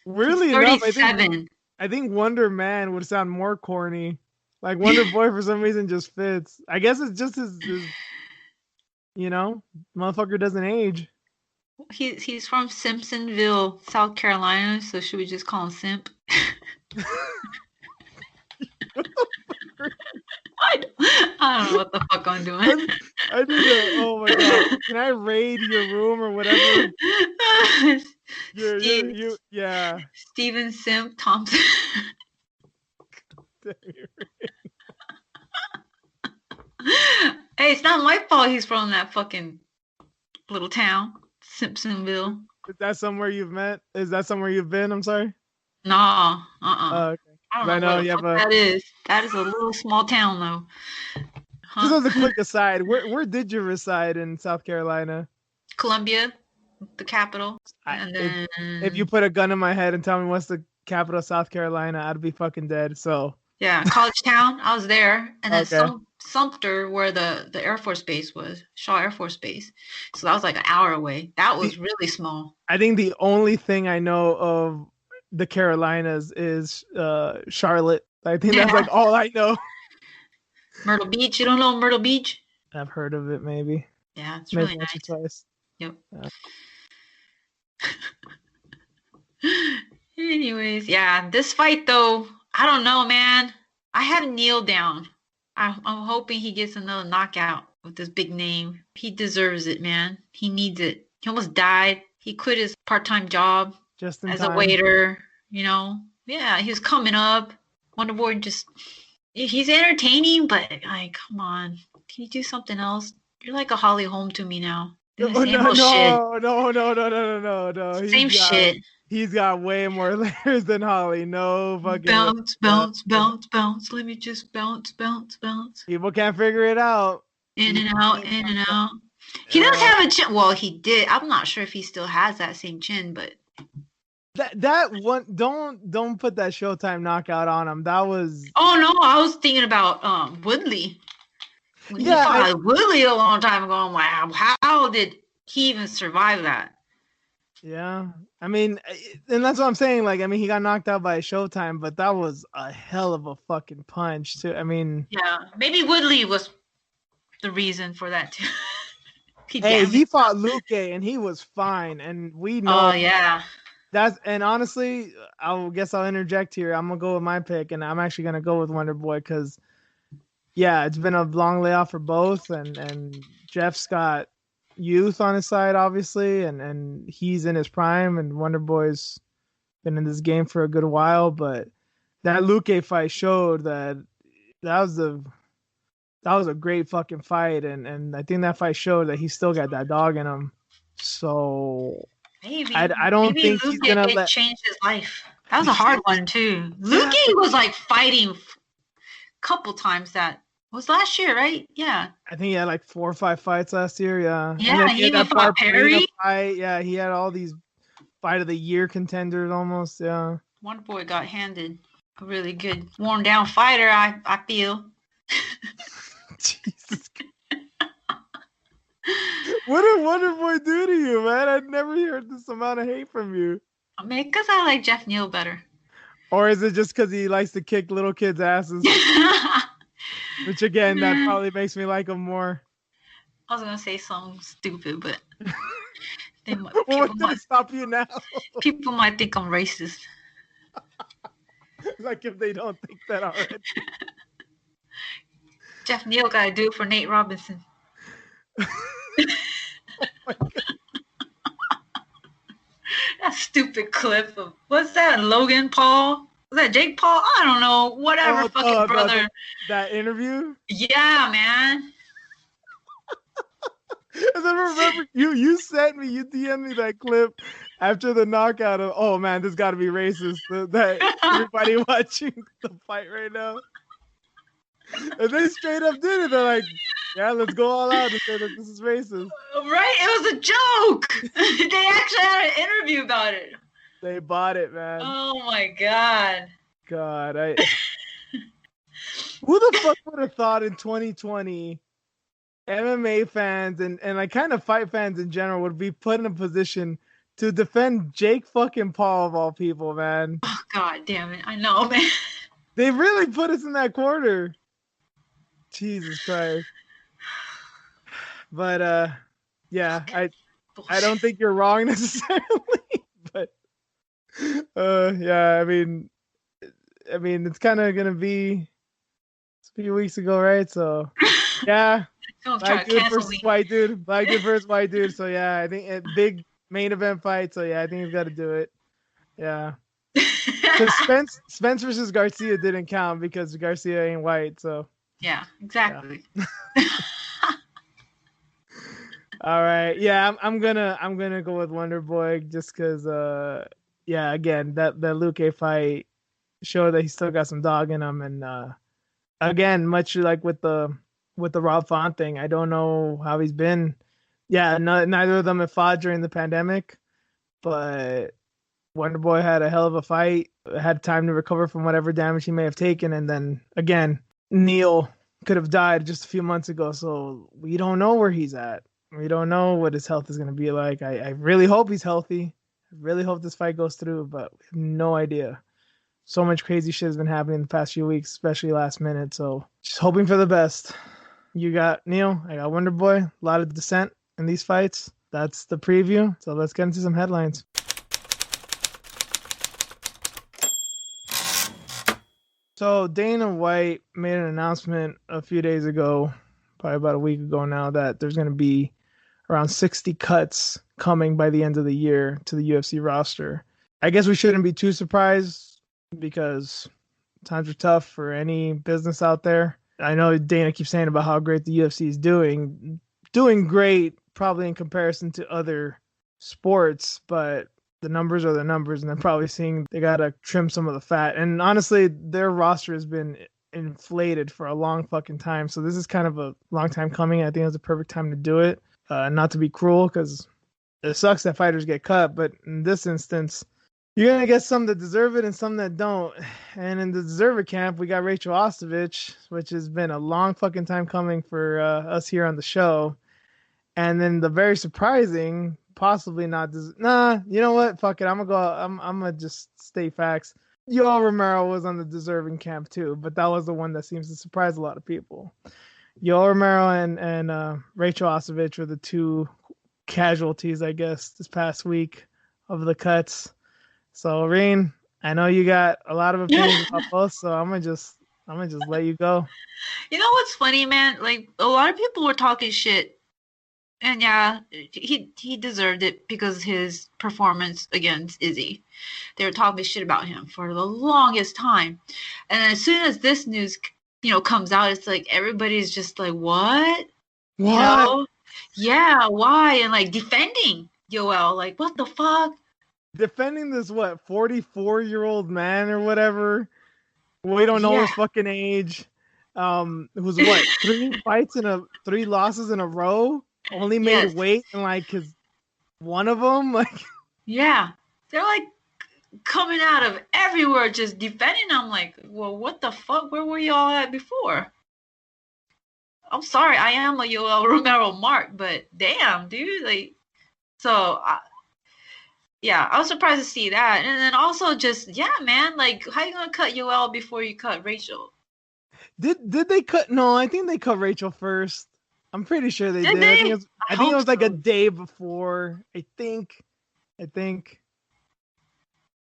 Weirdly enough, I think Wonder Man would sound more corny. Like Wonder Boy for some reason just fits. I guess it's just his motherfucker doesn't age. He's from SIMPsonville, South Carolina, so should we just call him Simp? I don't know what the fuck I'm doing. I need to, oh my God. Can I raid your room or whatever? Yeah. Steven Simp Thompson. Hey, it's not my fault he's from that fucking little town, SIMPsonville. Is that somewhere you've met? Is that somewhere you've been? I'm sorry? No, okay. I don't know what that is. That is a little small town, though. Huh? Just as a quick aside, where did you reside in South Carolina? Columbia, the capital. And then... if you put a gun in my head and tell me what's the capital of South Carolina, I'd be fucking dead. So yeah, College Town. I was there, and then Sumter, where the Air Force Base was, Shaw Air Force Base. So that was like an hour away. That was really small. I think the only thing I know of the Carolinas is Charlotte. I think that's like all I know. Myrtle Beach. You don't know Myrtle Beach? I've heard of it, maybe. Yeah, it's really nice. Twice. Yep. Anyways, yeah, this fight though, I don't know, man. I have Neal down. I'm hoping he gets another knockout with this big name. He deserves it, man. He needs it. He almost died. He quit his part-time job as a waiter, Yeah, he was coming up. Wonder Boy he's entertaining, but like, come on. Can you do something else? You're like a Holly Holm to me now. Doing Oh, the same old shit. No. Same shit. He's got way more layers than Holly. No fucking way. Bounce, bounce, bounce, bounce. Let me just bounce, bounce, bounce. People can't figure it out. In and out, in and out. He does have a chin. Well, he did. I'm not sure if he still has that same chin, but that one. Don't put that Showtime knockout on him. That was. Oh no, I was thinking about Woodley. When he fought Woodley a long time ago, I'm like, how did he even survive that? Yeah, I mean, and that's what I'm saying. Like, I mean, he got knocked out by Showtime, but that was a hell of a fucking punch, too. I mean, yeah, maybe Woodley was the reason for that too. he fought Luque and he was fine, and we know. Oh yeah. And honestly, I'll interject here. I'm gonna go with my pick, and I'm actually gonna go with Wonder Boy because, yeah, it's been a long layoff for both, and Jeff's got youth on his side, obviously, and he's in his prime, and Wonder Boy's been in this game for a good while. But that Luque fight showed that was a great fucking fight, and I think that fight showed that he's still got that dog in him. So. Maybe I don't think Luque he's gonna change his life. That was a hard one too. Luque was like fighting a couple times. That was last year, right? Yeah. I think he had like 4 or 5 fights last year. Yeah. Yeah, he even fought Perry. Fight. Yeah, he had all these fight of the year contenders almost. Yeah. Wonder Boy got handed a really good worn down fighter. I feel. Jesus. What did Wonder Boy do to you, man? I'd never heard this amount of hate from you. I mean, because I like Jeff Neal better. Or is it just because he likes to kick little kids' asses? Which, again, that probably makes me like him more. I was going to say something stupid, but... What did it stop you now? People might think I'm racist. Like if they don't think that already. Jeff Neal got to do it for Nate Robinson. Oh my God. That stupid clip of what's that? Logan Paul? Was that Jake Paul? I don't know. Whatever, brother. That interview? Yeah, man. I remember you sent me, you DM'd me that clip after the knockout of, oh man, this got to be racist. That everybody watching the fight right now. And they straight up did it. They're like, yeah, let's go all out and say that this is racist. Right? It was a joke. They actually had an interview about it. They bought it, man. Oh my God. Who the fuck would have thought in 2020 MMA fans and like kind of fight fans in general would be put in a position to defend Jake fucking Paul of all people, man. Oh God damn it. I know, man. They really put us in that corner. Jesus Christ. But yeah, I don't think you're wrong necessarily, but yeah, I mean it's kind of gonna be a few weeks ago, right? So yeah, black dude versus white dude. So yeah, I think a big main event fight. So yeah, I think he's got to do it. Yeah, because Spence versus Garcia didn't count because Garcia ain't white. So yeah, exactly. Yeah. All right, yeah, I'm gonna go with Wonder Boy just because yeah, again that Luque fight showed that he still got some dog in him, and again, much like with the Rob Font thing, I don't know how he's been. Yeah, neither of them have fought during the pandemic, but Wonder Boy had a hell of a fight, had time to recover from whatever damage he may have taken, and then again, Neal could have died just a few months ago, so we don't know where he's at. We don't know what his health is going to be like. I really hope he's healthy. I really hope this fight goes through, but we have no idea. So much crazy shit has been happening the past few weeks, especially last minute. So just hoping for the best. You got Neal. I got Wonder Boy. A lot of dissent in these fights. That's the preview. So let's get into some headlines. So Dana White made an announcement a few days ago, probably about a week ago now, that there's going to be around 60 cuts coming by the end of the year to the UFC roster. I guess we shouldn't be too surprised because times are tough for any business out there. I know Dana keeps saying about how great the UFC is doing great probably in comparison to other sports, but the numbers are the numbers, and they're probably seeing they gotta trim some of the fat. And honestly, their roster has been inflated for a long fucking time. So this is kind of a long time coming. I think it's a perfect time to do it. Not to be cruel, because it sucks that fighters get cut, but in this instance, you're gonna get some that deserve it and some that don't. And in the deserver camp, we got Rachael Ostovich, which has been a long fucking time coming for us here on the show. And then the very surprising, possibly not. Nah, you know what? Fuck it. I'm gonna just state facts. Yoel Romero was on the deserving camp too, but that was the one that seems to surprise a lot of people. Yoel Romero and Rachael Ostovich were the two casualties, I guess, this past week of the cuts. So, Reen, I know you got a lot of opinions about both, so I'm gonna just let you go. You know what's funny, man? Like, a lot of people were talking shit. And yeah, he deserved it because his performance against Izzy. They were talking shit about him for the longest time. And as soon as this news, comes out, it's like everybody's just like, what? Yeah, why? And like defending Yoel, like, what the fuck? Defending this 44-year-old man or whatever. We don't know his fucking age. Who's 3 losses in a row? Only made weight in like one of them. Like, yeah, they're like coming out of everywhere just defending. I'm like, well, what the fuck? Where were y'all at before? I'm sorry, I am a Yoel Romero mark, but damn, dude, like, so I was surprised to see that. And then also just, man, like, how you gonna cut Yoel before you cut Rachael? Did they cut? No, I think they cut Rachael first. I'm pretty sure they did. I think it was like a day before. I think.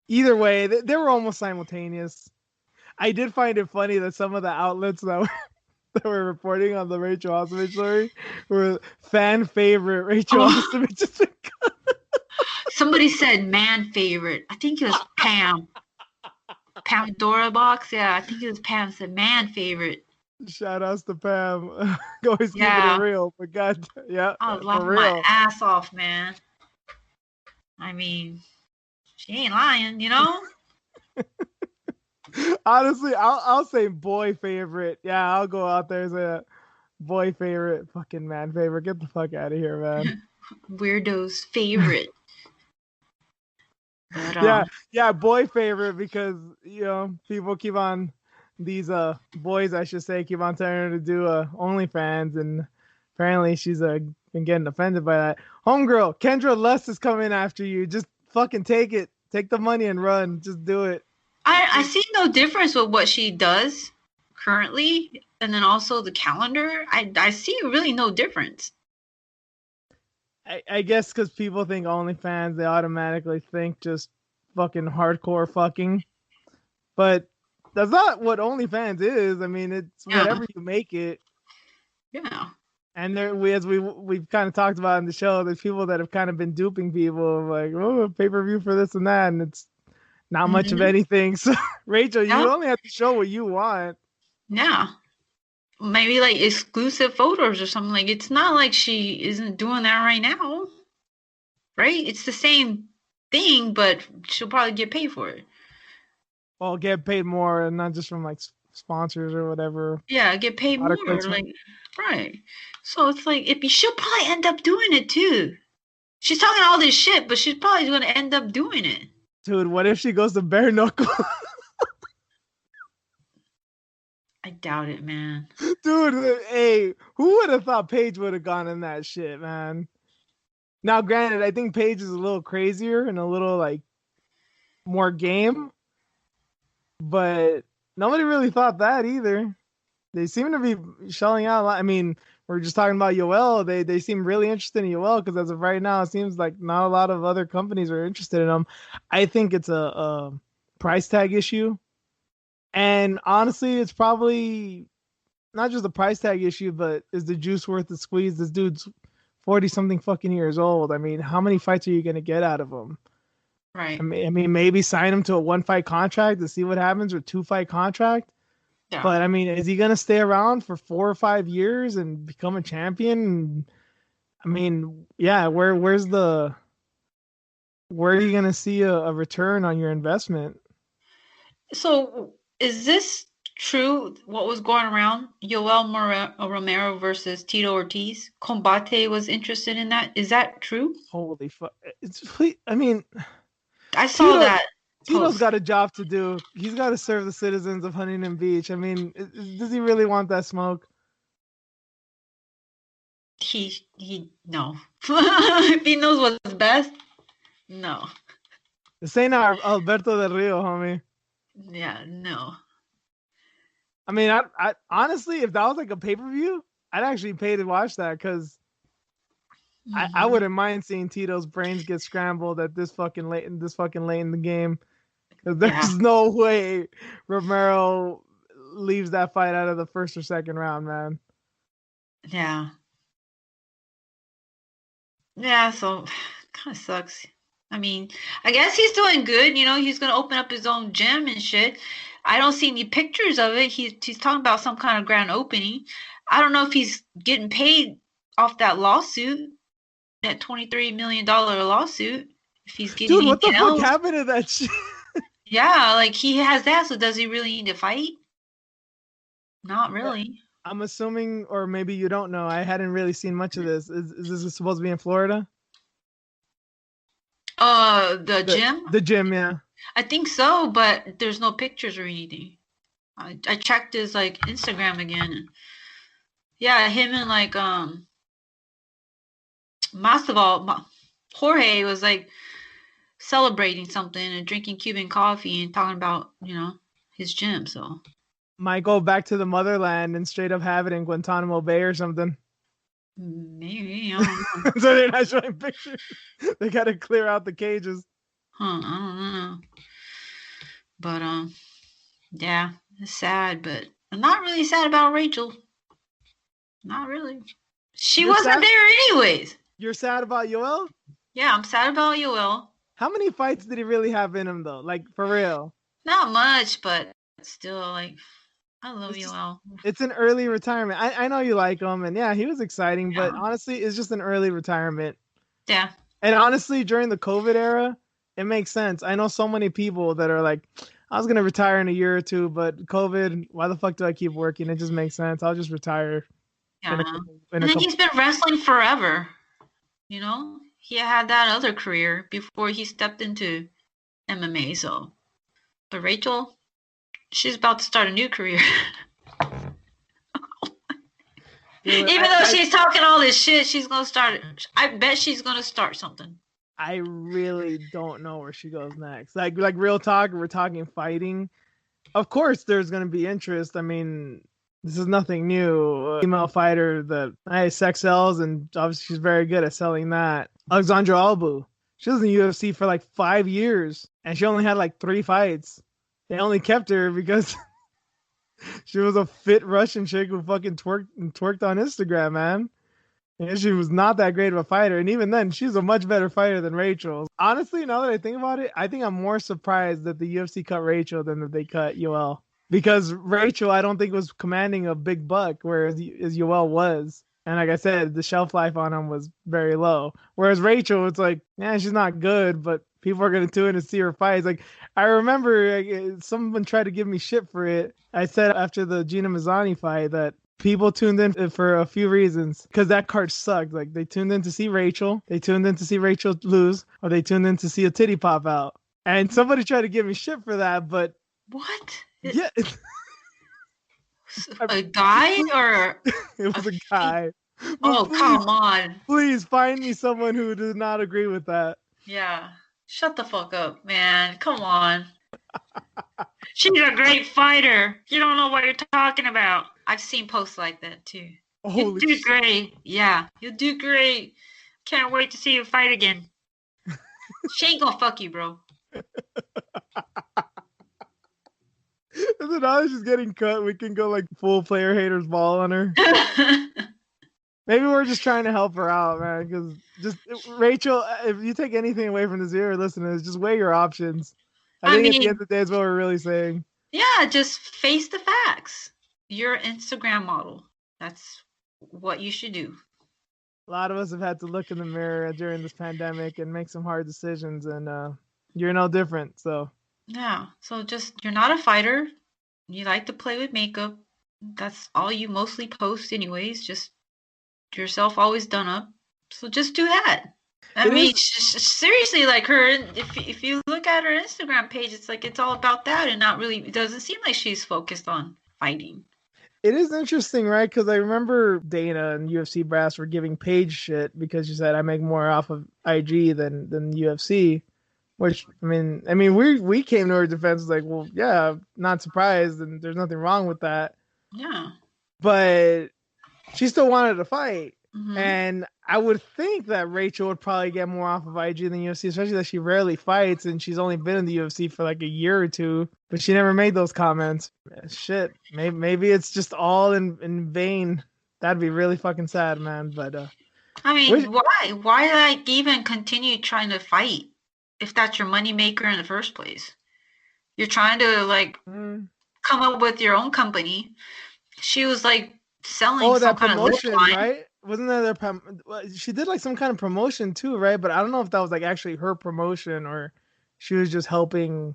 Either way, they were almost simultaneous. I did find it funny that some of the outlets that were reporting on the Rachael Ostovich story were fan favorite Rachael Ostovich. Somebody said man favorite. I think it was Pam. Pam Dora Box. Yeah, I think it was Pam said man favorite. Shout outs to Pam. Always keeping it real, but God, I was laughing my ass off, man. I mean, she ain't lying, Honestly, I'll say boy favorite. Yeah, I'll go out there as a boy favorite, fucking man favorite. Get the fuck out of here, man. Weirdo's favorite. But, yeah, boy favorite, because people keep on. These boys, I should say, keep on telling her to do OnlyFans, and apparently she's been getting offended by that. Homegirl, Kendra Lust is coming after you. Just fucking take it. Take the money and run. Just do it. I see no difference with what she does currently, and then also the calendar. I see really no difference. I guess because people think OnlyFans, they automatically think just fucking hardcore fucking. But that's not what OnlyFans is. I mean, it's whatever you make it. Yeah. And we've kind of talked about in the show, there's people that have kind of been duping people, like, oh, pay-per-view for this and that, and it's not much of anything. So, Rachel, you only have to show what you want. Yeah. Maybe like exclusive photos or something. Like, it's not like she isn't doing that right now. Right? It's the same thing, but she'll probably get paid for it. Well, get paid more, and not just from like sponsors or whatever. Yeah, get paid more. Like, right. So it's like she'll probably end up doing it too. She's talking all this shit, but she's probably going to end up doing it. Dude, what if she goes to bare knuckle? I doubt it, man. Dude, hey, who would have thought Paige would have gone in that shit, man? Now, granted, I think Paige is a little crazier and a little like more game. But nobody really thought that either. They seem to be shelling out a lot. I mean, we're just talking about Yoel. They seem really interested in Yoel because as of right now, it seems like not a lot of other companies are interested in him. I think it's a price tag issue. And honestly, it's probably not just a price tag issue, but is the juice worth the squeeze? This dude's 40-something fucking years old. I mean, how many fights are you going to get out of him? Right. I mean, maybe sign him to a 1-fight contract to see what happens, or 2-fight contract. Yeah. But I mean, is he gonna stay around for 4 or 5 years and become a champion? I mean, yeah, where are you gonna see a return on your investment? So is this true? What was going around? Romero versus Tito Ortiz. Combate was interested in that. Is that true? Holy fuck! I mean, I saw Tito that Tito's post. got a job to do. He's got to serve the citizens of Huntington Beach. I mean, does he really want that smoke? He no. If he knows what's best, no. This ain't our Alberto del Rio, homie. Yeah, no. I mean, I honestly, if that was like a pay per view, I'd actually pay to watch that because I Mm-hmm. wouldn't mind seeing Tito's brains get scrambled at this fucking late in the game. Because Yeah, there's no way Romero leaves that fight out of the first or second round, man. yeah. Yeah, so kind of sucks. I mean, I guess he's doing good. He's gonna open up his own gym and shit. I don't see any pictures of it. He's talking about some kind of grand opening. I don't know if he's getting paid off that lawsuit, that $23 million lawsuit. If he's getting Dude, what the anything fuck else. happened to that shit? Yeah, like he has that. So does he really need to fight? Not Yeah, really. I'm assuming, or maybe you don't know. I hadn't really seen much of this. Is this supposed to be in Florida? The gym. The gym, yeah. I think so, but there's no pictures or anything. I checked his like Instagram again. And yeah, him and like Masvidal, Jorge was like celebrating something and drinking Cuban coffee and talking about his gym. So Might go back to the motherland and straight up have it in Guantanamo Bay or something. maybe I don't know. So they're not showing pictures. They got to clear out the cages. Huh? I don't know. But yeah, it's sad. But I'm not really sad about Rachael. Not really. She You're wasn't sad. there anyways. You're sad about Yoel. Yeah, I'm sad about Yoel. How many fights did he really have in him though? Like for real? Not much, but still, like, I love It's just Yoel. it's an early retirement. I know you like him, and yeah, he was exciting, but Yeah. honestly, it's just an early retirement. Yeah. And honestly, during the COVID era, it makes sense. I know so many people that are like, I was gonna retire in a year or two, but COVID, why the fuck do I keep working? It just makes sense. I'll just retire in Yeah. a couple in a And then couple. he's been wrestling forever. He had that other career before he stepped into MMA. So, but Rachael, she's about to start a new career. Dude, Even though she's talking all this shit, she's gonna start. I bet she's gonna start something. I really don't know where she goes next. Like real talk, we're talking fighting. Of course, there's gonna be interest. I mean, this is nothing new. A female fighter that sex sells, and obviously she's very good at selling that. Alexandria Ocasio-Cortez. She was in the UFC for like 5 years, and she only had like 3 fights. They only kept her because she was a fit Russian chick who fucking twerked on Instagram, man. And she was not that great of a fighter. And even then, she's a much better fighter than Rachael. Honestly, now that I think about it, I think I'm more surprised that the UFC cut Rachael than that they cut Yoel. Because Rachael, I don't think was commanding a big buck, whereas Yoel was. And like I said, the shelf life on him was very low. Whereas Rachael, it's like, yeah, she's not good, but people are gonna tune in to see her fight. It's like I remember someone tried to give me shit for it. I said after the Gina Mazzani fight that people tuned in for a few reasons because that card sucked. Like they tuned in to see Rachael, they tuned in to see Rachael lose, or they tuned in to see a titty pop out. And somebody tried to give me shit for that, but What? yeah, A guy or it was a guy. Oh, But come on. please find me someone who does not agree with that. Yeah. Shut the fuck up, man. Come on. She's a great fighter. You don't know what you're talking about. I've seen posts like that too. You Holy do shit. great. Yeah, you do great. Can't wait to see you fight again. She ain't gonna fuck you, bro. And then now that she's getting cut, we can go like full player haters ball on her. Maybe we're just trying to help her out, man. Because just Rachael, if you take anything away from this year, listeners, just weigh your options. I think at the end of the day, is what we're really saying. Yeah, just face the facts. You're an Instagram model. That's what you should do. A lot of us have had to look in the mirror during this pandemic and make some hard decisions, and you're no different. So Yeah. So just, you're not a fighter. You like to play with makeup. That's all you mostly post anyways. Just yourself always done up. So just do that. I mean, seriously, like her, if you look at her Instagram page, it's like it's all about that and not really, it doesn't seem like she's focused on fighting. It is interesting, right? Because I remember Dana and UFC brass were giving Paige shit because she said I make more off of IG than UFC. Which I mean, we came to her defense like, well, yeah, not surprised, and there's nothing wrong with that. Yeah. But she still wanted to fight. Mm-hmm. And I would think that Rachael would probably get more off of IG than UFC, especially that she rarely fights and she's only been in the UFC for like a year or two. But she never made those comments. Shit, maybe it's just all in vain. That'd be really fucking sad, man. But I mean, why like even continue trying to fight if that's your moneymaker in the first place? You're trying to like come up with your own company. She was like selling some kind of lip line, right? Wasn't there she did like some kind of promotion too, right? But I don't know if that was like actually her promotion or she was just helping.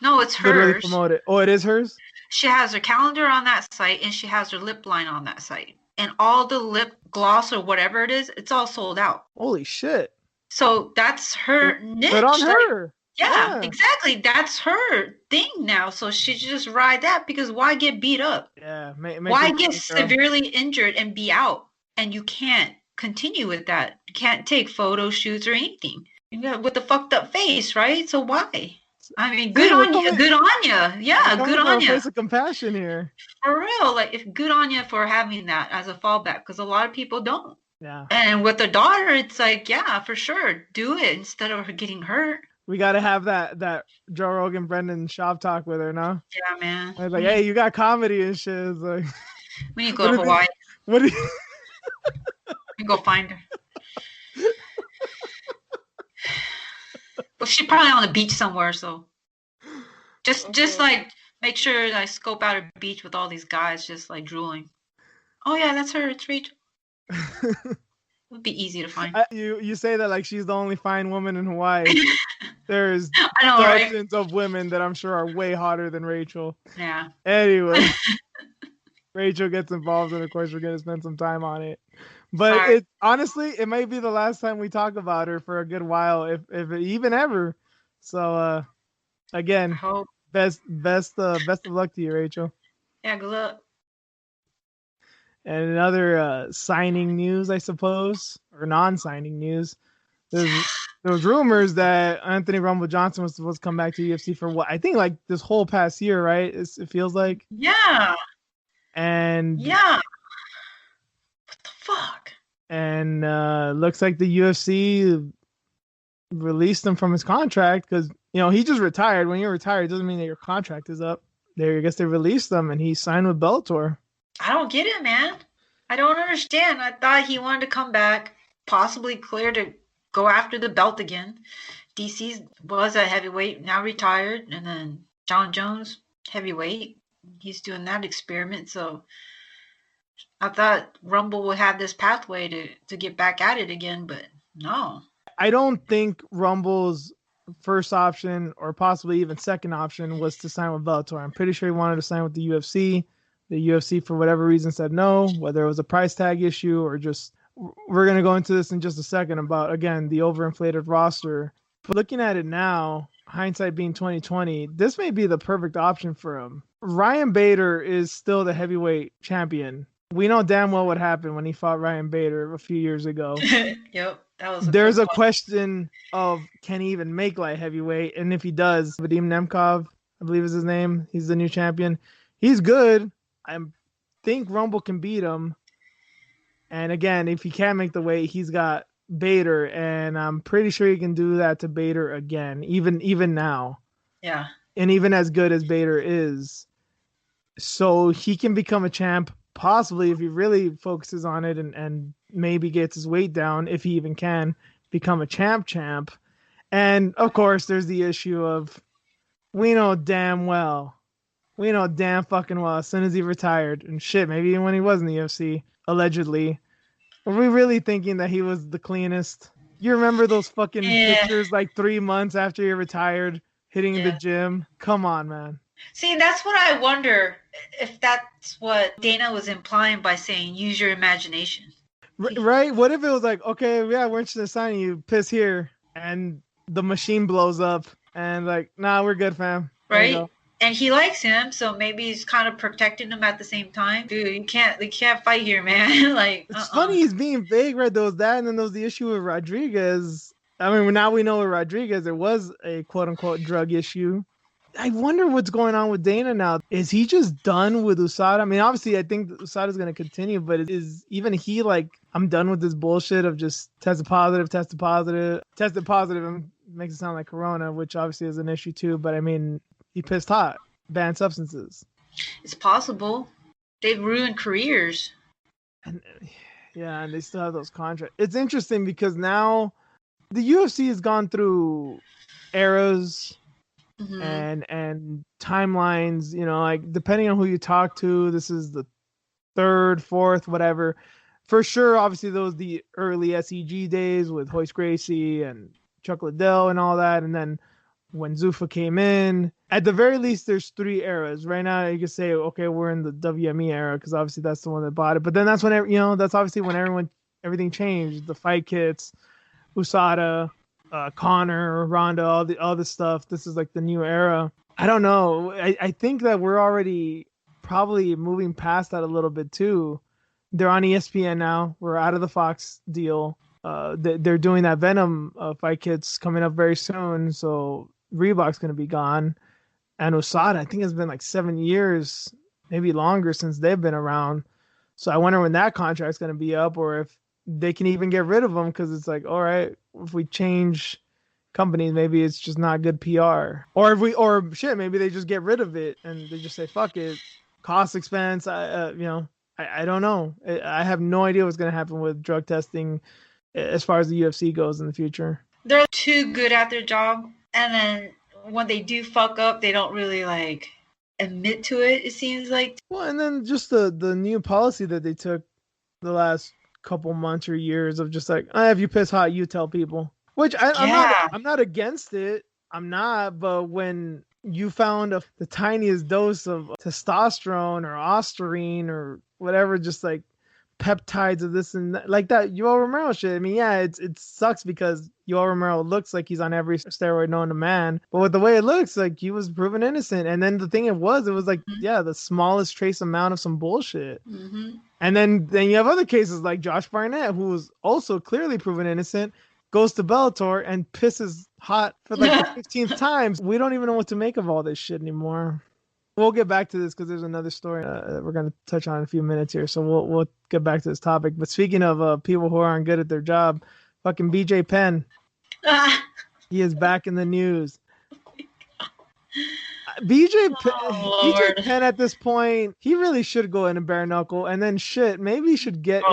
No, it's hers. Promote it. Oh, it is hers? She has her calendar on that site and she has her lip line on that site. And all the lip gloss or whatever it is, it's all sold out. Holy shit. So that's her niche. Good on her. Yeah, exactly. That's her thing now. So she should just ride that, because why get beat up? Yeah. Why get severely injured and be out? And you can't continue with that. You can't take photo shoots or anything. With the fucked up face, right? So why? I mean, good on you. Good on you. Yeah, good on you. Place of compassion here. For real. Like, if good on you for having that as a fallback, because a lot of people don't. Yeah. And with the daughter, it's like, yeah, for sure, do it instead of her getting hurt. We got to have that Joe Rogan, Brendan shop talk with her, no? Yeah, man. I was like, hey, you got comedy and shit. It's like, we need to go to Hawaii. What do you... We go find her. Well, she's probably on the beach somewhere, so just like make sure I scope out a beach with all these guys just like drooling. Oh yeah, that's her. It's Rachel. It would be easy to find. You say that like she's the only fine woman in Hawaii. There's dozens of women that I'm sure are way hotter than Rachel. Yeah. Anyway, Rachel gets involved, and of course we're gonna spend some time on it. But honestly, it might be the last time we talk about her for a good while, if even ever. So again, best of luck to you, Rachel. Yeah, good luck. And another signing news, I suppose, or non-signing news. There was rumors that Anthony Rumble Johnson was supposed to come back to UFC for what I think like this whole past year, right? It feels like. Yeah. And yeah. What the fuck? And looks like the UFC released him from his contract because he just retired. When you're retired, it doesn't mean that your contract is up. I guess they released him and he signed with Bellator. I don't get it, man. I don't understand. I thought he wanted to come back, possibly clear to go after the belt again. DC was at heavyweight, now retired, and then John Jones, heavyweight. He's doing that experiment, so I thought Rumble would have this pathway to get back at it again, but no. I don't think Rumble's first option or possibly even second option was to sign with Bellator. I'm pretty sure he wanted to sign with the UFC. The UFC, for whatever reason, said no, whether it was a price tag issue or just, we're going to go into this in just a second about, again, the overinflated roster. But looking at it now, hindsight being 2020, this may be the perfect option for him. Ryan Bader is still the heavyweight champion. We know damn well what happened when he fought Ryan Bader a few years ago. Yep. There's a question of, can he even make light heavyweight? And if he does, Vadim Nemkov, I believe is his name. He's the new champion. He's good. I think Rumble can beat him. And again, if he can't make the weight, he's got Bader, and I'm pretty sure he can do that to Bader again, even now. Yeah. And even as good as Bader is. So he can become a champ, possibly if he really focuses on it and maybe gets his weight down, if he even can become a champ. And of course, there's the issue of, we know damn fucking well, as soon as he retired, and shit, maybe even when he was in the UFC, allegedly, Are we really thinking that he was the cleanest? You remember those fucking pictures like 3 months after he retired, hitting the gym? Come on, man. See, that's what I wonder, if that's what Dana was implying by saying use your imagination. Right? What if it was like, okay, yeah, we're interested in signing you, piss here, and the machine blows up, and like, nah, we're good, fam. Right? And he likes him, so maybe he's kind of protecting him at the same time. Dude, you can't fight here, man. Like, it's funny he's being vague, right? There was that, and then there was the issue with Rodriguez. I mean, now we know with Rodriguez there was a quote unquote drug issue. I wonder what's going on with Dana now. Is he just done with USADA? I mean, obviously, I think USADA's going to continue, but is even he like, I'm done with this bullshit of just tested positive, and makes it sound like Corona, which obviously is an issue too. But I mean, he pissed hot, banned substances. It's possible. They've ruined careers. And yeah, and they still have those contracts. It's interesting because now the UFC has gone through eras. Mm-hmm. and timelines, you know, like depending on who you talk to, this is the third, fourth, whatever. For sure, obviously those the early SEG days with Hoist Gracie and Chuck Liddell and all that, and then when Zuffa came in, at the very least, there's 3 eras. Right now, you can say, okay, we're in the WME era because obviously that's the one that bought it. But then that's when, you know, that's obviously when everything changed. The fight kits, USADA, Connor, Ronda, all this stuff. This is like the new era. I don't know. I think that we're already probably moving past that a little bit too. They're on ESPN now. We're out of the Fox deal. They're doing that Venom fight kits coming up very soon. So Reebok's going to be gone. And USADA, I think it's been like 7 years, maybe longer since they've been around. So I wonder when that contract's going to be up, or if they can even get rid of them, because it's like, all right, if we change companies, maybe it's just not good PR. Or maybe they just get rid of it and they just say, fuck it, cost expense. I don't know. I have no idea what's going to happen with drug testing as far as the UFC goes in the future. They're too good at their job, and then when they do fuck up, they don't really like admit to it. It seems like. Well, and then just the new policy that they took the last couple months or years of just like, if you piss hot, you tell people. Which I'm not against it. I'm not. But when you found the tiniest dose of testosterone or ostarine or whatever, just like peptides of this and that, like that Yoel Romero shit. I mean, yeah, it sucks because Yoel Romero looks like he's on every steroid known to man. But with the way it looks, like he was proven innocent. And then the thing it was like, yeah, the smallest trace amount of some bullshit. Mm-hmm. And then you have other cases like Josh Barnett, who was also clearly proven innocent, goes to Bellator and pisses hot for like the 15th time. We don't even know what to make of all this shit anymore. We'll get back to this because there's another story that we're going to touch on in a few minutes here. So we'll get back to this topic. But speaking of people who aren't good at their job, fucking BJ Penn. He is back in the news. BJ Penn at this point, he really should go in a bare knuckle, and then maybe he should get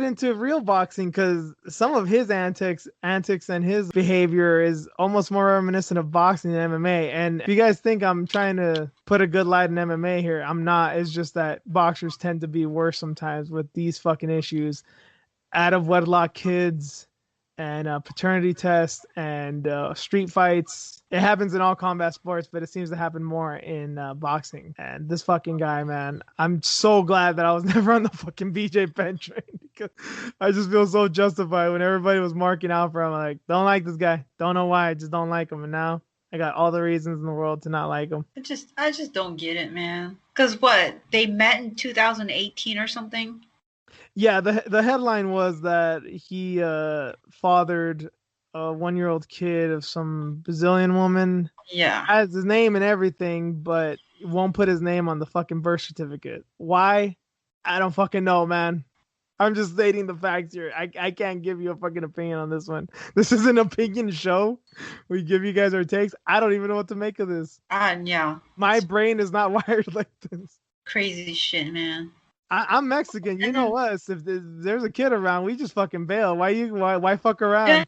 into real boxing, because some of his antics and his behavior is almost more reminiscent of boxing than MMA. And if you guys think I'm trying to put a good light in MMA here, I'm not. It's just that boxers tend to be worse sometimes with these fucking issues. Out of wedlock kids and paternity tests and street fights. It happens in all combat sports, but it seems to happen more in boxing. And this fucking guy, man, I'm so glad that I was never on the fucking BJ Penn train, because I just feel so justified when everybody was marking out for him. I'm like, don't like this guy. Don't know why. I just don't like him. And now I got all the reasons in the world to not like him. I just don't get it, man. Because what? They met in 2018 or something? Yeah, the headline was that he fathered a 1-year-old kid of some Brazilian woman. Yeah. Has his name and everything, but won't put his name on the fucking birth certificate. Why? I don't fucking know, man. I'm just stating the facts here. I can't give you a fucking opinion on this one. This is an opinion show. We give you guys our takes. I don't even know what to make of this. Yeah. My brain is not wired like this. Crazy shit, man. I'm Mexican. You know us. If there's a kid around, we just fucking bail. Why fuck around?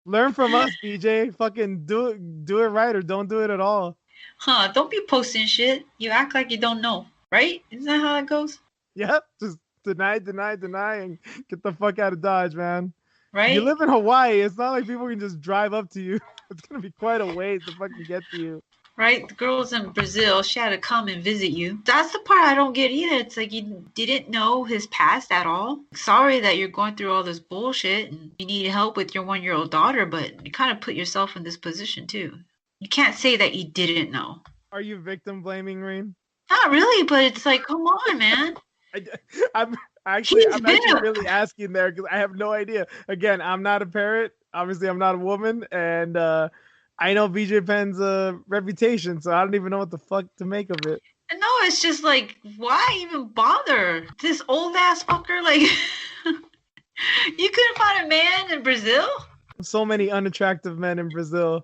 Learn from us, BJ. Fucking do it right, or don't do it at all. Don't be posting shit. You act like you don't know, right? Isn't that how it goes? Yep, just deny, and get the fuck out of Dodge, man. You Right? live in Hawaii. It's not like people can just drive up to you. It's gonna be quite a ways to fucking get to you. Right? The girl's in Brazil. She had to come and visit you. That's the part I don't get either. It's like you didn't know his past at all. Sorry that you're going through all this bullshit and you need help with your 1-year-old daughter, but you kind of put yourself in this position too. You can't say that you didn't know. Are you victim blaming, Rain? Not really, but it's like, come on, man. I'm actually really asking there because I have no idea. Again, I'm not a parent. Obviously, I'm not a woman, and I know BJ Penn's reputation, so I don't even know what the fuck to make of it. No, it's just like, why even bother? This old ass fucker, like, you couldn't find a man in Brazil? So many unattractive men in Brazil.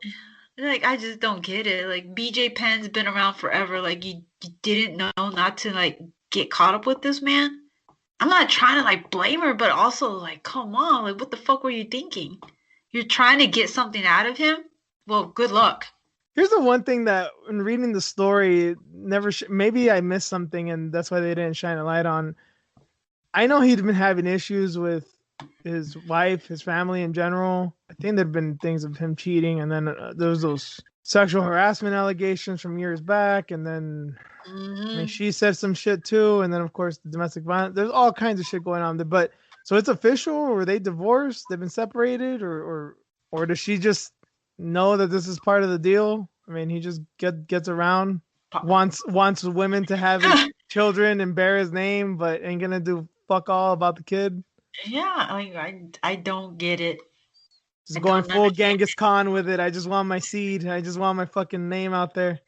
Like, I just don't get it. Like, BJ Penn's been around forever. Like, you didn't know not to, like, get caught up with this man? I'm not trying to, like, blame her, but also, like, come on. Like, what the fuck were you thinking? You're trying to get something out of him? Well, good luck. Here's the one thing that, in reading the story, maybe I missed something, and that's why they didn't shine a light on. I know he'd been having issues with his wife, his family in general. I think there'd been things of him cheating, and then there was those sexual harassment allegations from years back, and then I mean, she said some shit too, and then of course the domestic violence. There's all kinds of shit going on there. But so it's official, or were they divorced? They've been separated, or does she just know that this is part of the deal? I mean, he just gets around, wants women to have his children and bear his name, but ain't gonna do fuck all about the kid. Yeah, I don't get it. Just going full Genghis Khan with it. I just want my seed. I just want my fucking name out there.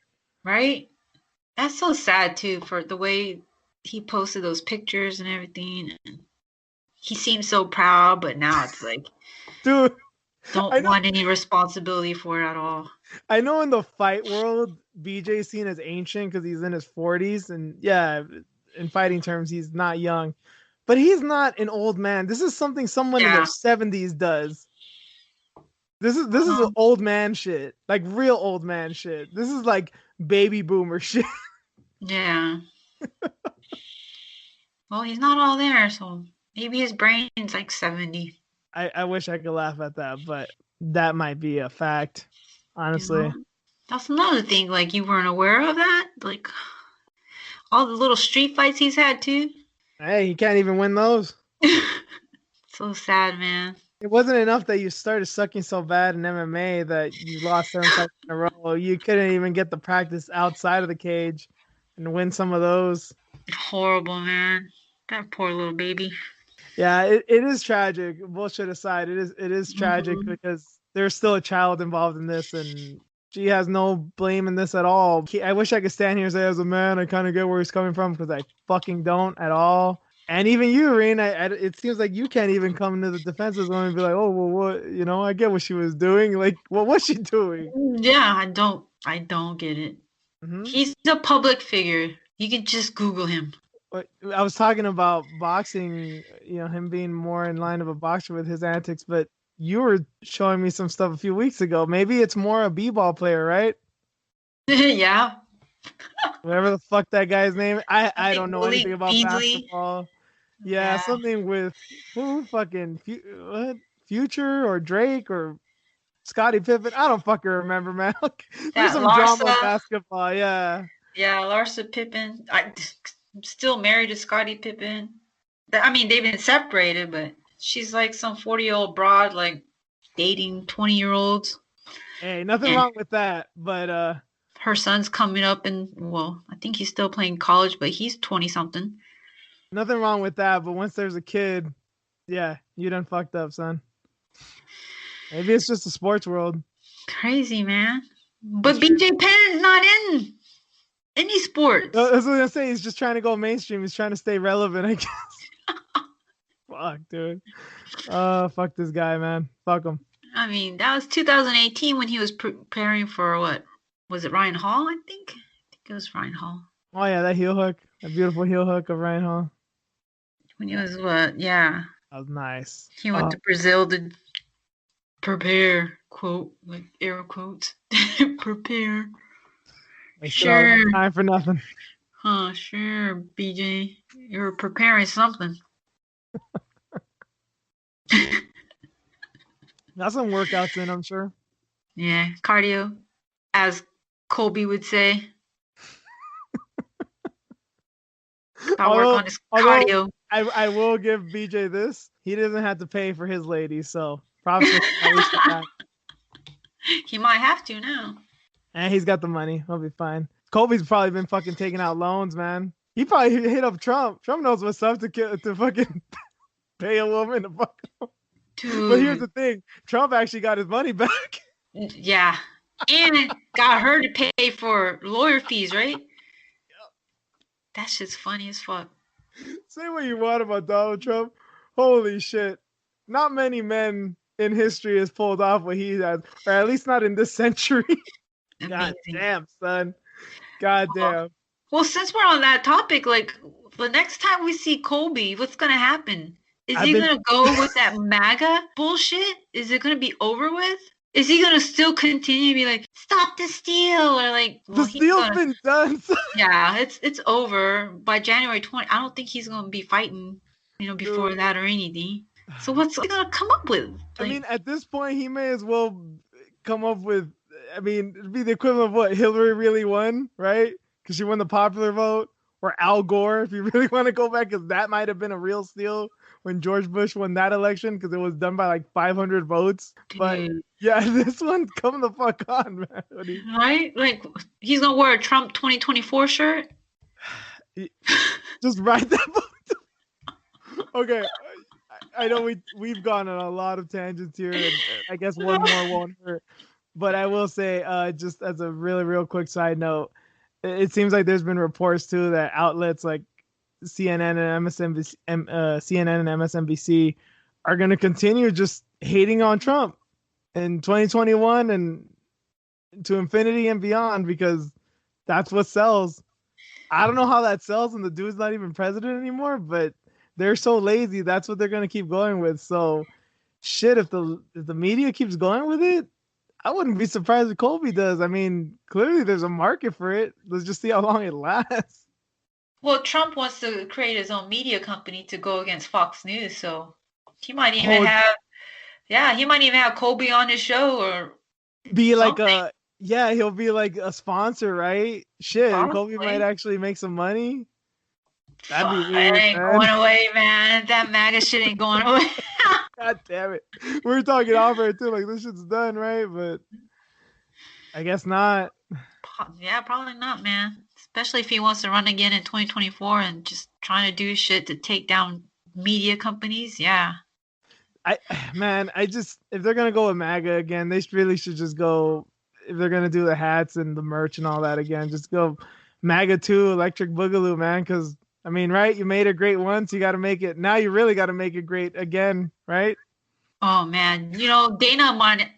Right? That's so sad too, for the way he posted those pictures and everything. And he seemed so proud, but now it's like, dude, don't want any responsibility for it at all. I know in the fight world, BJ's seen as ancient because he's in his 40s, and yeah, in fighting terms, he's not young. But he's not an old man. This is something someone in their 70s does. This is an old man shit. Like real old man shit. This is like baby boomer shit. Yeah. Well, he's not all there, so maybe his brain's like 70. I wish I could laugh at that, but that might be a fact, honestly. You know, that's another thing, like you weren't aware of that? Like all the little street fights he's had too. Hey, he can't even win those. So sad, man. It wasn't enough that you started sucking so bad in MMA that you lost 7 fights in a row. You couldn't even get the practice outside of the cage and win some of those. Horrible, man. That poor little baby. Yeah, it is tragic. Bullshit aside, it is tragic because there's still a child involved in this, and she has no blame in this at all. I wish I could stand here and say, as a man, I kind of get where he's coming from, because I fucking don't at all. And even you, Reen, it seems like you can't even come to the defense of someone and be like, oh, well, what? You know, I get what she was doing. Like, what was she doing? Yeah, I don't get it. Mm-hmm. He's a public figure. You can just Google him. I was talking about boxing, you know, him being more in line of a boxer with his antics, but you were showing me some stuff a few weeks ago. Maybe it's more a b-ball player, right? Yeah. Whatever the fuck that guy's name. I don't know anything about basketball. Yeah, something with who fucking Future or Drake or Scottie Pippen. I don't fucking remember, man. There's some drama in basketball, yeah. Yeah, Larsa Pippen. I'm still married to Scottie Pippen. I mean, they've been separated, but she's like some 40-year-old broad, like dating 20-year-olds. Hey, nothing wrong with that, but her son's coming up, and well, I think he's still playing college, but he's 20-something. Nothing wrong with that, but once there's a kid, yeah, you done fucked up, son. Maybe it's just the sports world. Crazy, man. But BJ Penn is not in any sports. That's what I was gonna say. He's just trying to go mainstream. He's trying to stay relevant, I guess. Fuck, dude. Fuck this guy, man. Fuck him. I mean, that was 2018 when he was preparing for what? Was it Ryan Hall, I think? I think it was Ryan Hall. Oh, yeah, that heel hook. That beautiful heel hook of Ryan Hall. When he was what? Yeah. That was nice. He went to Brazil to prepare, quote, like air quotes. Prepare. Sure. Time for nothing. Huh, sure, BJ. You're preparing something. Got some workouts in, I'm sure. Yeah, cardio, as Kobe would say. Gotta work on his cardio. I will give BJ this. He doesn't have to pay for his lady, so props to him at least for that. He might have to now. And he's got the money. He'll be fine. Kobe's probably been fucking taking out loans, man. He probably hit up Trump. Trump knows what's up to fucking pay a woman to fuck him. Dude. But here's the thing. Trump actually got his money back. Yeah. And got her to pay for lawyer fees, right? Yep. That shit's funny as fuck. Say what you want about Donald Trump. Holy shit. Not many men in history has pulled off what he has, or at least not in this century. God damn, son. God damn. Well, since we're on that topic, like the next time we see Kobe, what's gonna happen? Is he gonna go with that MAGA bullshit? Is it gonna be over with? Is he gonna still continue to be like, stop the steal, or like the steal's been done? Yeah, it's over by January 20. I don't think he's gonna be fighting, before that or anything. So what's he gonna come up with? Like, I mean, at this point, he may as well come up with. I mean, it'd be the equivalent of what Hillary really won, right? Because she won the popular vote, or Al Gore, if you really want to go back, because that might have been a real steal when George Bush won that election, because it was done by like 500 votes. Dude. But yeah, this one, come the fuck on, man. Right? Like, he's gonna wear a Trump 2024 shirt. Just write that book. Okay. I know we've gone on a lot of tangents here, and I guess one more won't hurt. But I will say, just as a really real quick side note, it seems like there's been reports too that outlets like CNN and MSNBC are going to continue just hating on Trump in 2021 and to infinity and beyond, because that's what sells. I don't know how that sells, and the dude's not even president anymore, but they're so lazy. That's what they're going to keep going with. So shit, if the media keeps going with it, I wouldn't be surprised if Kobe does. I mean, clearly there's a market for it. Let's just see how long it lasts. Well, Trump wants to create his own media company to go against Fox News, so he might even have Kobe on his show, or be something. Like he'll be like a sponsor, right? Shit, probably. Kobe might actually make some money. That'd be weird. It ain't going away, man. That MAGA shit ain't going away. God damn it. We were talking off air too, like this shit's done, right? But I guess not. Yeah, probably not, man. Especially if he wants to run again in 2024 and just trying to do shit to take down media companies. Yeah. If they're gonna go with MAGA again, they really should just go. If they're gonna do the hats and the merch and all that again, just go MAGA 2 Electric Boogaloo, man. Because I mean, right? You made it great once. You got to make it. Now you really got to make it great again, right? Oh man, Dana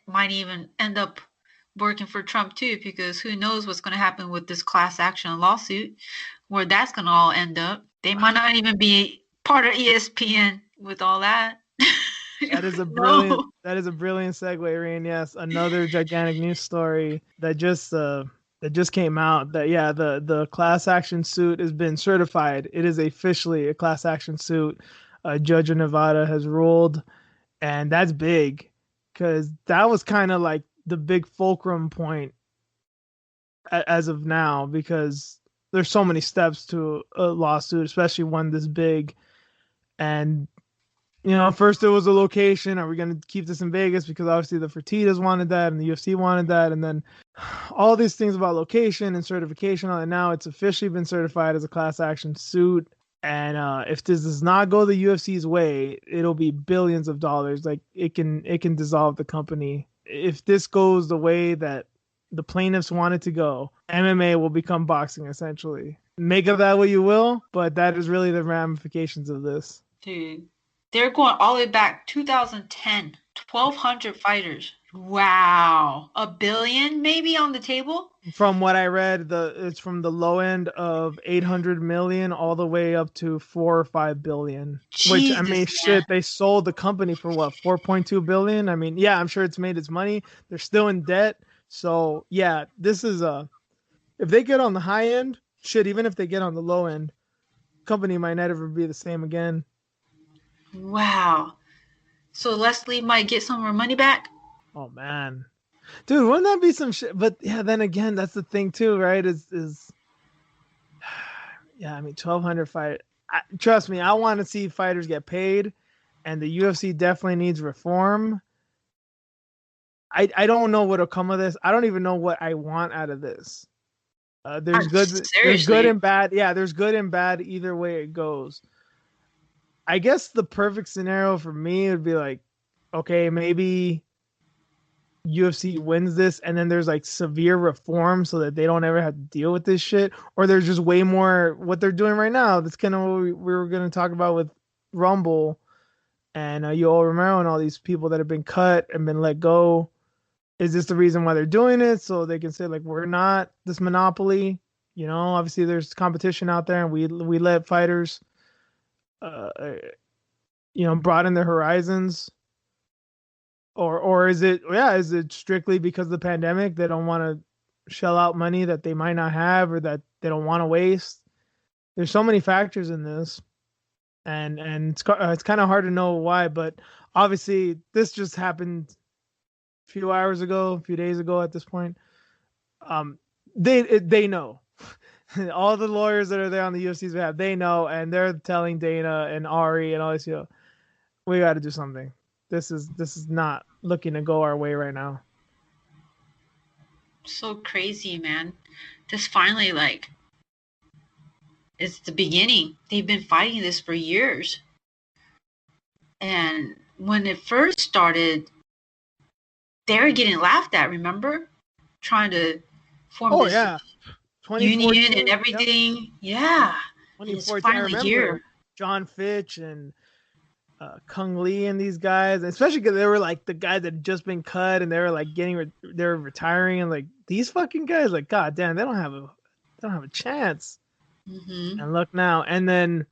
might even end up working for Trump too, because who knows what's going to happen with this class action lawsuit, where that's going to all end up. They might not even be part of ESPN with all that. That is a brilliant. That is a brilliant segue, Rain. Yes, another gigantic news story that just came out. That the class action suit has been certified. It is officially a class action suit. A judge in Nevada has ruled, and that's big, because that was kind of like the big fulcrum point as of now, because there's so many steps to a lawsuit, especially one this big. And first it was a location. Are we going to keep this in Vegas? Because obviously the Fertittas wanted that and the UFC wanted that. And then all these things about location and certification. And now it's officially been certified as a class action suit. And if this does not go the UFC's way, it'll be billions of dollars. Like it can dissolve the company. If this goes the way that the plaintiffs want it to go, MMA will become boxing essentially. Make of that what you will, but that is really the ramifications of this. Dude. They're going all the way back 2010, 1,200 fighters. Wow. $1 billion maybe on the table? From what I read, it's from the low end of 800 million all the way up to 4 or 5 billion. Jesus, which, I mean, shit, they sold the company for what, 4.2 billion? I mean, yeah, I'm sure it's made its money. They're still in debt. So, yeah, this is if they get on the high end, shit, even if they get on the low end, company might never be the same again. Wow. So Leslie might get some of her money back? Oh man. Dude, wouldn't that be some shit? But yeah, then again, that's the thing too, right? Is yeah, I mean 1,200 fight. Trust me, I want to see fighters get paid, and the UFC definitely needs reform. I don't know what'll come of this. I don't even know what I want out of this. There's good and bad. Yeah, there's good and bad either way it goes. I guess the perfect scenario for me would be like, okay, maybe UFC wins this and then there's like severe reform so that they don't ever have to deal with this shit, or there's just way more what they're doing right now. That's kind of what we were going to talk about with Rumble and Yoel Romero and all these people that have been cut and been let go. Is this the reason why they're doing it? So they can say like, we're not this monopoly. You know, obviously there's competition out there and we let fighters, broaden their horizons. Or is it strictly because of the pandemic they don't want to shell out money that they might not have or that they don't want to waste? There's so many factors in this, and it's kind of hard to know why. But obviously, this just happened a few hours ago, a few days ago. At this point, they know. All the lawyers that are there on the UFC's behalf, they know, and they're telling Dana and Ari and all this, we got to do something. This is not looking to go our way right now. So crazy, man. This finally, like, it's the beginning. They've been fighting this for years. And when it first started, they were getting laughed at, remember? Trying to form this union and everything. Yep. Yeah. And it's finally here. John Fitch and Kung Lee and these guys, especially because they were like the guys that had just been cut and they were like they're retiring, and like these fucking guys, like, god damn, they don't have a chance. Mm-hmm. And look now. And then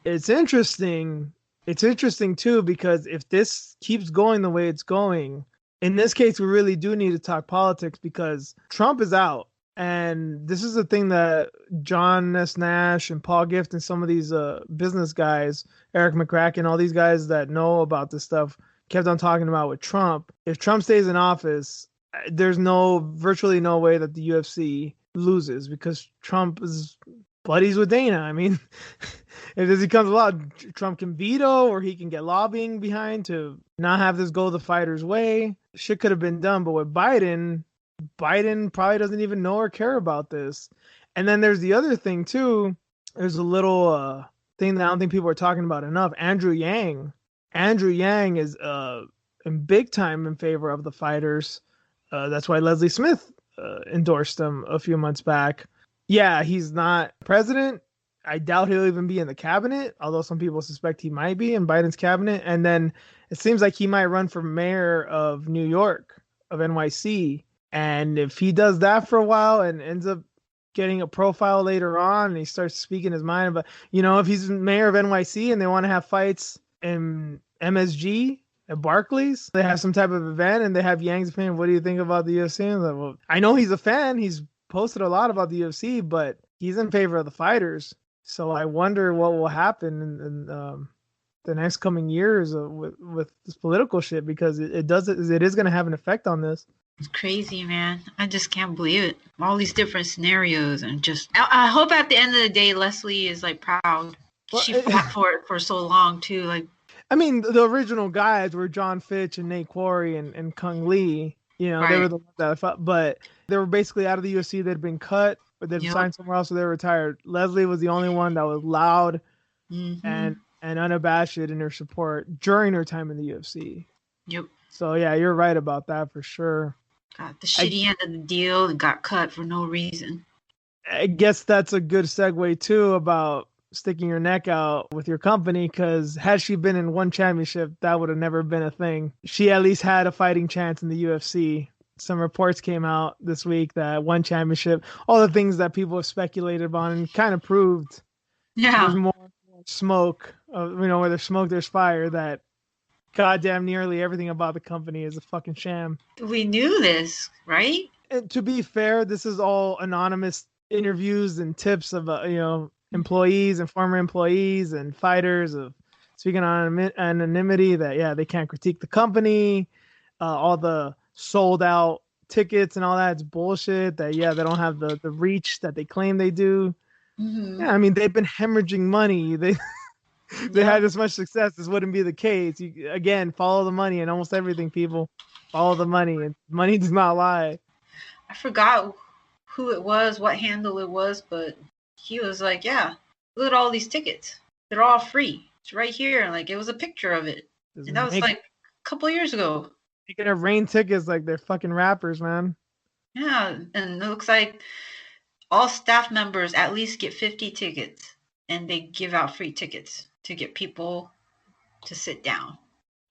it's interesting too, because if this keeps going the way it's going, in this case we really do need to talk politics, because Trump is out. And this is the thing that John S. Nash and Paul Gift and some of these business guys, Eric McCracken, all these guys that know about this stuff, kept on talking about with Trump. If Trump stays in office, there's virtually no way that the UFC loses, because Trump is buddies with Dana. I mean, if this becomes a law, Trump can veto, or he can get lobbying behind to not have this go the fighters' way. Shit could have been done, but with Biden probably doesn't even know or care about this. And then there's the other thing too. There's a little thing that I don't think people are talking about enough. Andrew Yang is in big time in favor of the fighters. That's why Leslie Smith endorsed him a few months back. Yeah, he's not president. I doubt he'll even be in the cabinet, although some people suspect he might be in Biden's cabinet. And then it seems like he might run for mayor of New York, of NYC. And if he does that for a while and ends up getting a profile later on and he starts speaking his mind about, if he's mayor of NYC and they want to have fights in MSG at Barclays, they have some type of event and they have Yang's opinion, what do you think about the UFC? And like, well, I know he's a fan. He's posted a lot about the UFC, but he's in favor of the fighters. So I wonder what will happen in the next coming years with this political shit, because it is going to have an effect on this. It's crazy, man. I just can't believe it. All these different scenarios, and I hope at the end of the day, Leslie is like proud. Well, she fought for it for so long too. Like, I mean, the original guys were John Fitch and Nate Quarry and Kung Lee. Right. They were the ones that fought, but they were basically out of the UFC. They'd been cut, but they'd signed somewhere else, so they were retired. Leslie was the only one that was loud and unabashed in her support during her time in the UFC. Yep. So yeah, you're right about that for sure. Got the shitty end of the deal and got cut for no reason. I guess that's a good segue too about sticking your neck out with your company, because had she been in one championship, that would have never been a thing. She at least had a fighting chance in the UFC. Some reports came out this week that one championship, all the things that people have speculated on and kind of proved there's more smoke. Where there's smoke, there's fire. That goddamn nearly everything about the company is a fucking sham. We knew this, right? And to be fair, this is all anonymous interviews and tips of employees and former employees and fighters of speaking on anonymity that, yeah, they can't critique the company. All the sold out tickets and all that's bullshit. That, yeah, they don't have the reach that they claim they do. Mm-hmm. Yeah, I mean, they've been hemorrhaging money. They had this much success. This wouldn't be the case. You, again, follow the money and almost everything, people. Follow the money, and money does not lie. I forgot who it was, what handle it was, but he was like, yeah, look at all these tickets. They're all free. It's right here. Like, it was a picture of it. And that was like a couple of years ago. Making it rain tickets like they're fucking rappers, man. Yeah, and it looks like all staff members at least get 50 tickets, and they give out free tickets to get people to sit down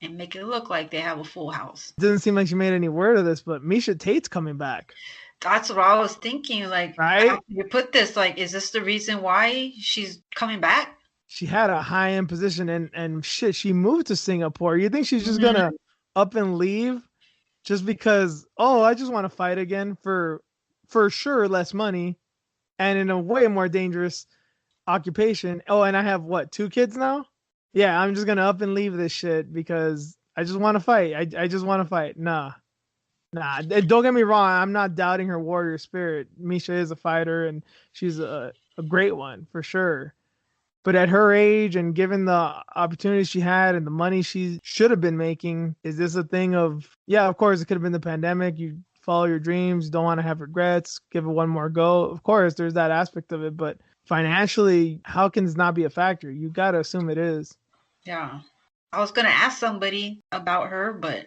and make it look like they have a full house. It doesn't seem like she made any word of this, but Miesha Tate's coming back. That's what I was thinking. Like, right? How you put this? Like, is this the reason why she's coming back? She had a high-end position, and shit, she moved to Singapore. You think she's just gonna up and leave just because, oh, I just want to fight again for sure less money and in a way more dangerous occupation. Oh, and I have what, 2 kids now? Yeah, I'm just gonna up and leave this shit because I just want to fight. I just want to fight. Nah. Don't get me wrong. I'm not doubting her warrior spirit. Miesha is a fighter, and she's a great one for sure. But at her age and given the opportunities she had and the money she should have been making, is this a thing of, yeah, of course, it could have been the pandemic. You follow your dreams, don't want to have regrets, give it one more go. Of course, there's that aspect of it. But financially, how can this not be a factor? You got to assume it is. Yeah. I was going to ask somebody about her, but...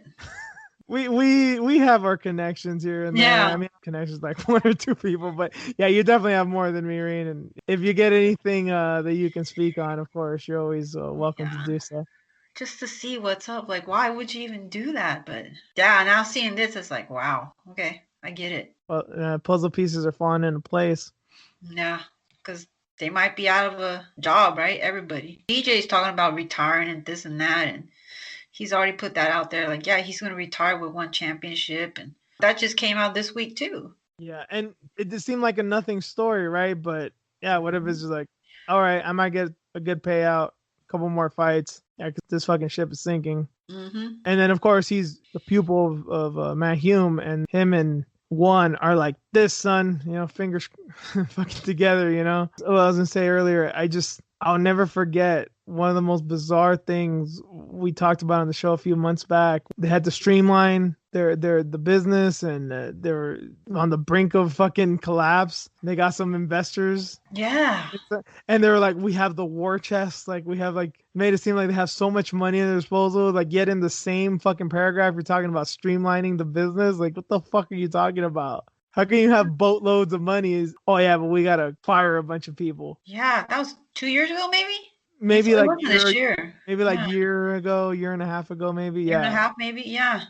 We have our connections here and there. Yeah. I mean, connections like 1 or 2 people, but yeah, you definitely have more than me, Reen. And if you get anything that you can speak on, of course, you're always welcome to do so. Just to see what's up. Like, why would you even do that? But yeah, now seeing this, it's like, wow, okay, I get it. Well, puzzle pieces are falling into place. Yeah, because they might be out of a job, right? Everybody. DJ's talking about retiring and this and that, and he's already put that out there. Like, yeah, he's going to retire with 1 championship. And that just came out this week, too. Yeah, and it just seemed like a nothing story, right? But, yeah, what if it's just like, all right, I might get a good payout, a couple more fights. Yeah, because this fucking ship is sinking. Mm-hmm. And then, of course, he's the pupil of Matt Hume, and him and One are like this, son, fingers fucking together, What I was going to say earlier, I'll never forget one of the most bizarre things we talked about on the show a few months back. They had to streamline the business, and they were on the brink of fucking collapse. They got some investors. Yeah. And they were like, we have the war chest. Like, we have made it seem like they have so much money at their disposal. Like, yet in the same fucking paragraph, you're talking about streamlining the business. Like, what the fuck are you talking about? How can you have boatloads of money? Oh yeah, but we gotta fire a bunch of people. Yeah, that was 2 years ago, maybe. Maybe like this year. Maybe like year and a half ago, maybe. Year and a half, maybe. Yeah,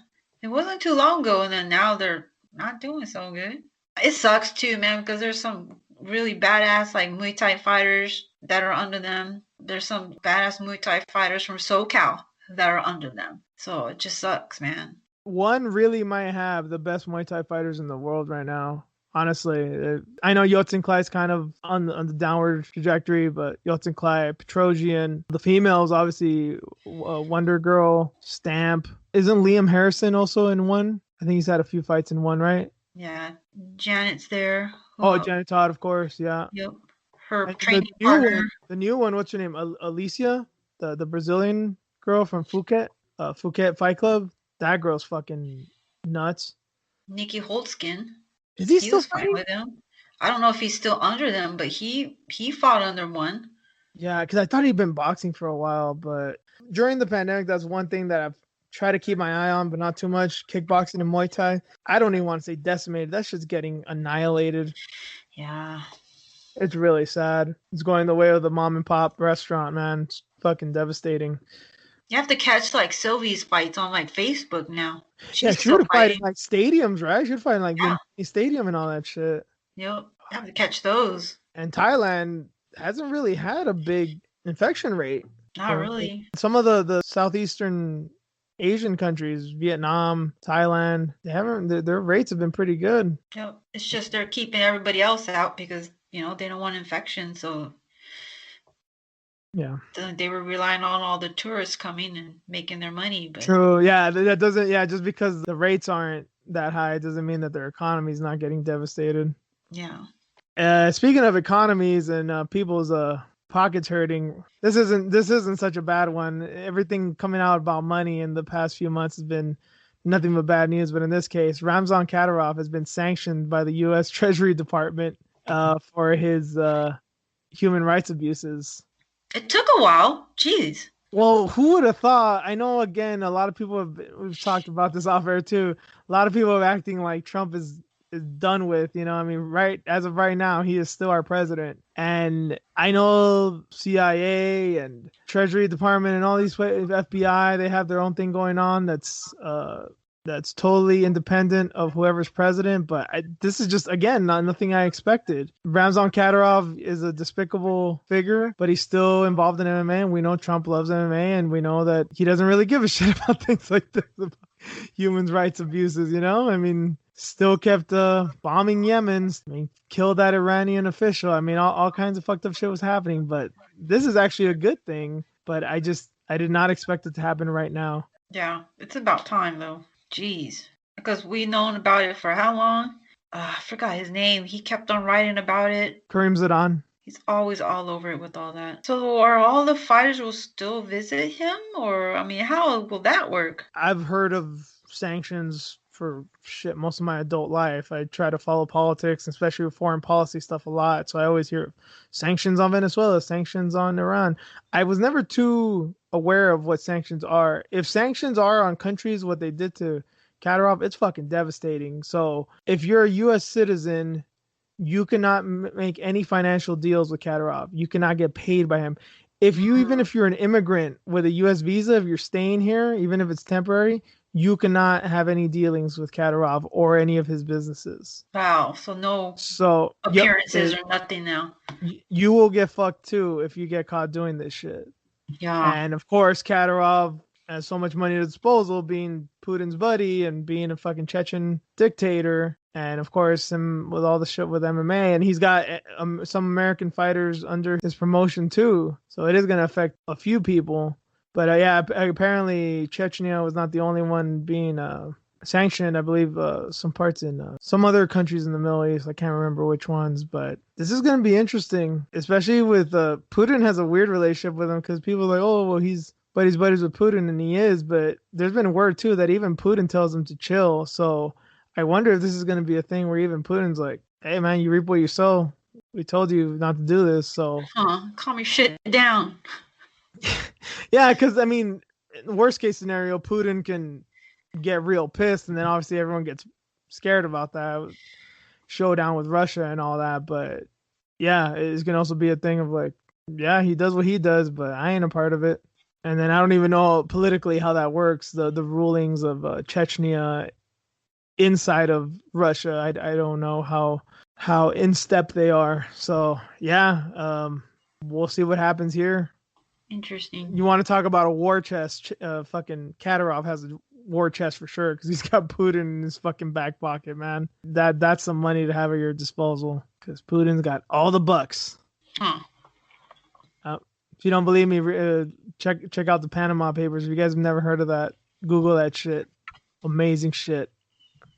it wasn't too long ago, and then now they're not doing so good. It sucks too, man, because there's some really badass like Muay Thai fighters that are under them. There's some badass Muay Thai fighters from SoCal that are under them. So it just sucks, man. One really might have the best Muay Thai fighters in the world right now. Honestly, I know Yotzinklai's kind of on the downward trajectory, but Yotzinklai, Petrosian, the females, obviously, Wonder Girl, Stamp. Isn't Liam Harrison also in one? I think he's had a few fights in one, right? Yeah, Janet's there. Janet Todd, of course, yeah. Yep, her training partner. The new one, what's her name? Alicia, the Brazilian girl from Phuket, Phuket Fight Club. That girl's fucking nuts. Nikki Holtzkin. Is he still fighting with him? I don't know if he's still under them, but he fought under one. Yeah, because I thought he'd been boxing for a while, but during the pandemic, that's one thing that I've tried to keep my eye on, but not too much. Kickboxing and Muay Thai. I don't even want to say decimated. That shit's getting annihilated. Yeah. It's really sad. It's going the way of the mom and pop restaurant, man. It's fucking devastating. You have to catch like Sylvie's fights on like Facebook now. She would fight in like stadiums, right? She would fight in like the stadium and all that shit. Yep, you have to catch those. And Thailand hasn't really had a big infection rate. Not really. Some of the Southeastern Asian countries, Vietnam, Thailand, their rates have been pretty good. Yep. It's just they're keeping everybody else out because, they don't want infection. So Yeah. They were relying on all the tourists coming and making their money. But True. Yeah, that doesn't. Yeah, just because the rates aren't that high doesn't mean that their economy is not getting devastated. yeah. Speaking of economies and people's pockets hurting, this isn't such a bad one. Everything coming out about money in the past few months has been nothing but bad news. But in this case, Ramzan Khadyrov has been sanctioned by the U.S. Treasury Department for his human rights abuses. It took a while. Jeez. Well, who would have thought? I know, again, a lot of people we've talked about this off air too. A lot of people are acting like Trump is done with, you know. I mean, right as of right now, he is still our president. And I know CIA and Treasury Department and all these FBI, they have their own thing going on that's totally independent of whoever's president. But this is just, again, nothing I expected. Ramzan Khadyrov is a despicable figure, but he's still involved in MMA. And we know Trump loves MMA, and we know that he doesn't really give a shit about things like this, about human rights abuses, you know? I mean, still kept bombing Yemen. I mean, killed that Iranian official. I mean, all kinds of fucked up shit was happening. But this is actually a good thing. But I did not expect it to happen right now. Yeah, it's about time, though. Jeez. Because we known about it for how long? I forgot his name. He kept on writing about it. Kareem Zidane. He's always all over it with all that. So are all the fighters will still visit him? Or, I mean, how will that work? I've heard of sanctions for shit most of my adult life. I try to follow politics, especially with foreign policy stuff, a lot. So I always hear sanctions on Venezuela, sanctions on Iran. I was never too aware of what sanctions are. If sanctions are on countries, what they did to Kadyrov, it's fucking devastating. So if you're a U.S. citizen, you cannot make any financial deals with Kadyrov. You cannot get paid by him. Even if you're an immigrant with a U.S. visa, if you're staying here, even if it's temporary, you cannot have any dealings with Kadyrov or any of his businesses. Wow. So appearances or nothing now. You will get fucked too if you get caught doing this shit. Yeah. And of course, Kadyrov has so much money at his disposal, being Putin's buddy and being a fucking Chechen dictator. And of course, him with all the shit with MMA, and he's got some American fighters under his promotion too. So it is going to affect a few people. But yeah, apparently Chechnya was not the only one being sanctioned. I believe some parts in some other countries in the Middle East. I can't remember which ones, but this is going to be interesting, especially with Putin has a weird relationship with him, because people are like, oh, well, he's buddies with Putin, and he is. But there's been word too that even Putin tells him to chill. So I wonder if this is going to be a thing where even Putin's like, hey, man, you reap what you sow. We told you not to do this. So calm your shit down. Yeah, because, I mean, worst case scenario, Putin can get real pissed, and then obviously everyone gets scared about that showdown with Russia and all that. But yeah, it's going to also be a thing of like, yeah, he does what he does, but I ain't a part of it. And then I don't even know politically how that works, the rulings of Chechnya inside of Russia. I don't know how in step they are. So yeah, we'll see what happens here. Interesting. You want to talk about a war chest? Fucking Kadyrov has a war chest for sure, because he's got Putin in his fucking back pocket, man. That's some money to have at your disposal, because Putin's got all the bucks. If you don't believe me, check out the Panama Papers. If you guys have never heard of that, Google that shit. Amazing shit.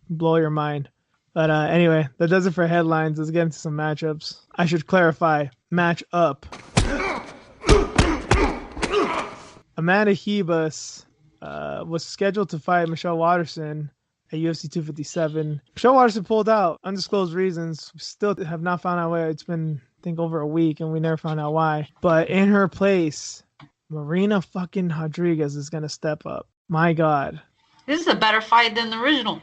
Blow your mind. But anyway, that does it for headlines. Let's get into some matchups. I should clarify, match up. Amanda Ribas was scheduled to fight Michelle Waterson at UFC 257. Michelle Waterson pulled out, undisclosed reasons. We still have not found out why. It's been, I think, over a week, and we never found out why. But in her place, Marina fucking Rodriguez is going to step up. My God. This is a better fight than the original.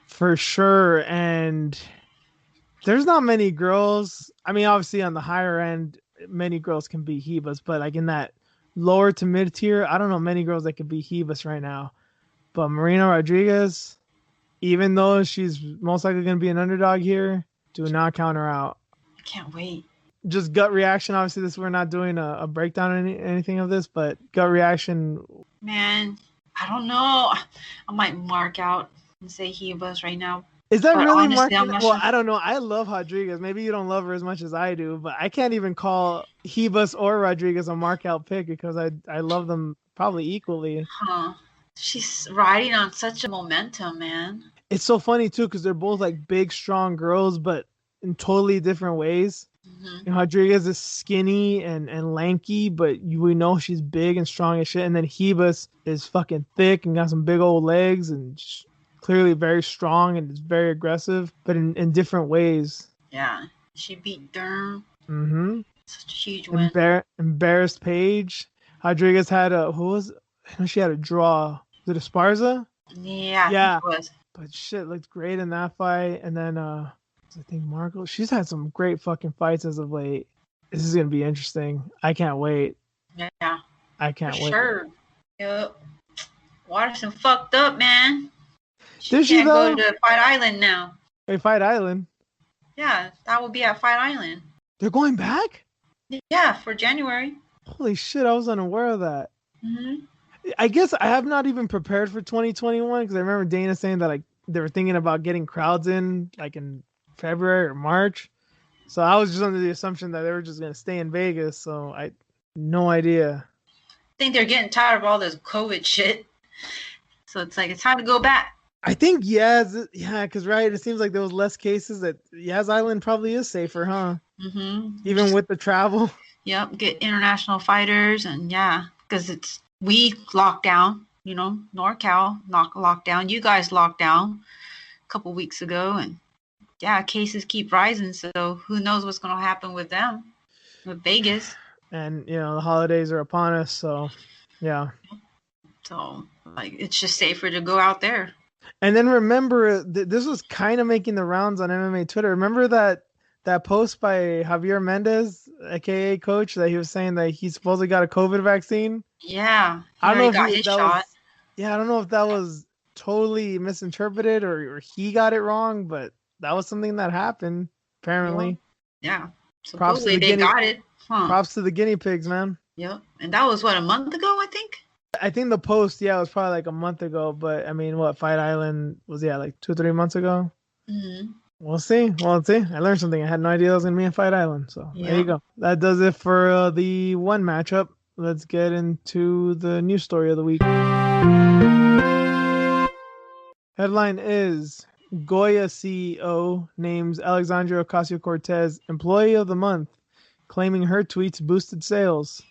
For sure. And there's not many girls. I mean, obviously on the higher end, many girls can be Ribas, but like in that lower to mid tier, I don't know many girls that could be Ribas right now. But Marina Rodriguez, even though she's most likely going to be an underdog here, do not count her out. I can't wait. Just gut reaction. Obviously, we're not doing a breakdown or anything of this, but gut reaction. Man, I don't know. I might mark out and say Ribas right now. Is that But really honestly, I'm marking? not Well, sure. I don't know. I love Rodriguez. Maybe you don't love her as much as I do, but I can't even call Ribas or Rodriguez a markout pick because I love them probably equally. Huh. She's riding on such a momentum, man. It's so funny too because they're both like big, strong girls, but in totally different ways. Mm-hmm. You know, Rodriguez is skinny and lanky, but we know she's big and strong as shit. And then Ribas is fucking thick and got some big old legs and clearly very strong and is very aggressive, but in different ways. Yeah. She beat Durham. Mm-hmm. Such a huge win. Embarrassed Page. Rodriguez had I know she had a draw. Was it Esparza? Yeah, Yeah. it was. But shit looked great in that fight. And then I think Marco. She's had some great fucking fights as of late. This is gonna be interesting. I can't wait. Yeah. I can't For wait. sure. Yep. Waterson fucked up, man. Did she can't though? go to Fight Island now. Wait, Fight Island. Yeah, that will be at Fight Island. They're going back? Yeah, for January. Holy shit, I was unaware of that. Mm-hmm. I guess I have not even prepared for 2021 because I remember Dana saying that like they were thinking about getting crowds in like in February or March. So I was just under the assumption that they were just gonna stay in Vegas. So I no idea. I think they're getting tired of all this COVID shit. So it's like it's time to go back. I think because right, it seems like there was less cases. That Yaz Island probably is safer, huh? Mm-hmm. Even with the travel. Yep, get international fighters and yeah, because we locked down. You know, NorCal locked down. You guys locked down a couple weeks ago, and yeah, cases keep rising. So who knows what's going to happen with them, with Vegas. And you know the holidays are upon us, so yeah. So like it's just safer to go out there. And then remember, this was kind of making the rounds on MMA Twitter. Remember that post by Javier Mendez, aka Coach, that he was saying that he supposedly got a COVID vaccine. Yeah, I don't know if got his shot. I don't know if that was totally misinterpreted or he got it wrong, but that was something that happened apparently. Yeah, supposedly they got it. Huh. Props to the guinea pigs, man. Yep, and that was what, a month ago, I think. I think the post, was probably like a month ago, but I mean, Fight Island was like 2 or 3 months ago. Mm-hmm. We'll see. I learned something. I had no idea I was gonna be in Fight Island. So There you go. That does it for the one matchup. Let's get into the news story of the week. Headline is Goya CEO names Alexandria Ocasio-Cortez Employee of the Month, claiming her tweets boosted sales.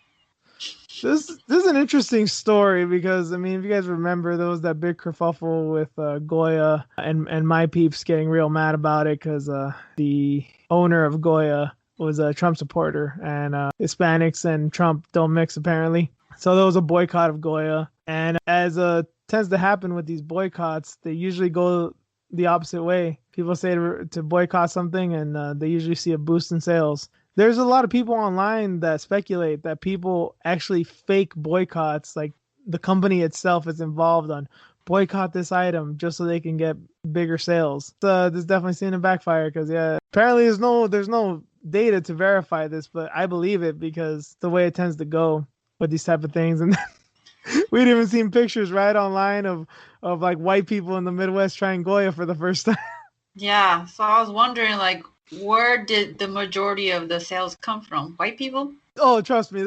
This is an interesting story because, I mean, if you guys remember, there was that big kerfuffle with Goya and my peeps getting real mad about it because the owner of Goya was a Trump supporter and Hispanics and Trump don't mix, apparently. So there was a boycott of Goya. And as tends to happen with these boycotts, they usually go the opposite way. People say to boycott something and they usually see a boost in sales. There's a lot of people online that speculate that people actually fake boycotts, like the company itself is involved on boycott this item just so they can get bigger sales. This definitely seen a backfire because apparently there's no data to verify this, but I believe it because the way it tends to go with these type of things. And we'd even seen pictures right online of like white people in the Midwest trying Goya for the first time. Yeah, so I was wondering like, where did the majority of the sales come from? White people? Oh, trust me,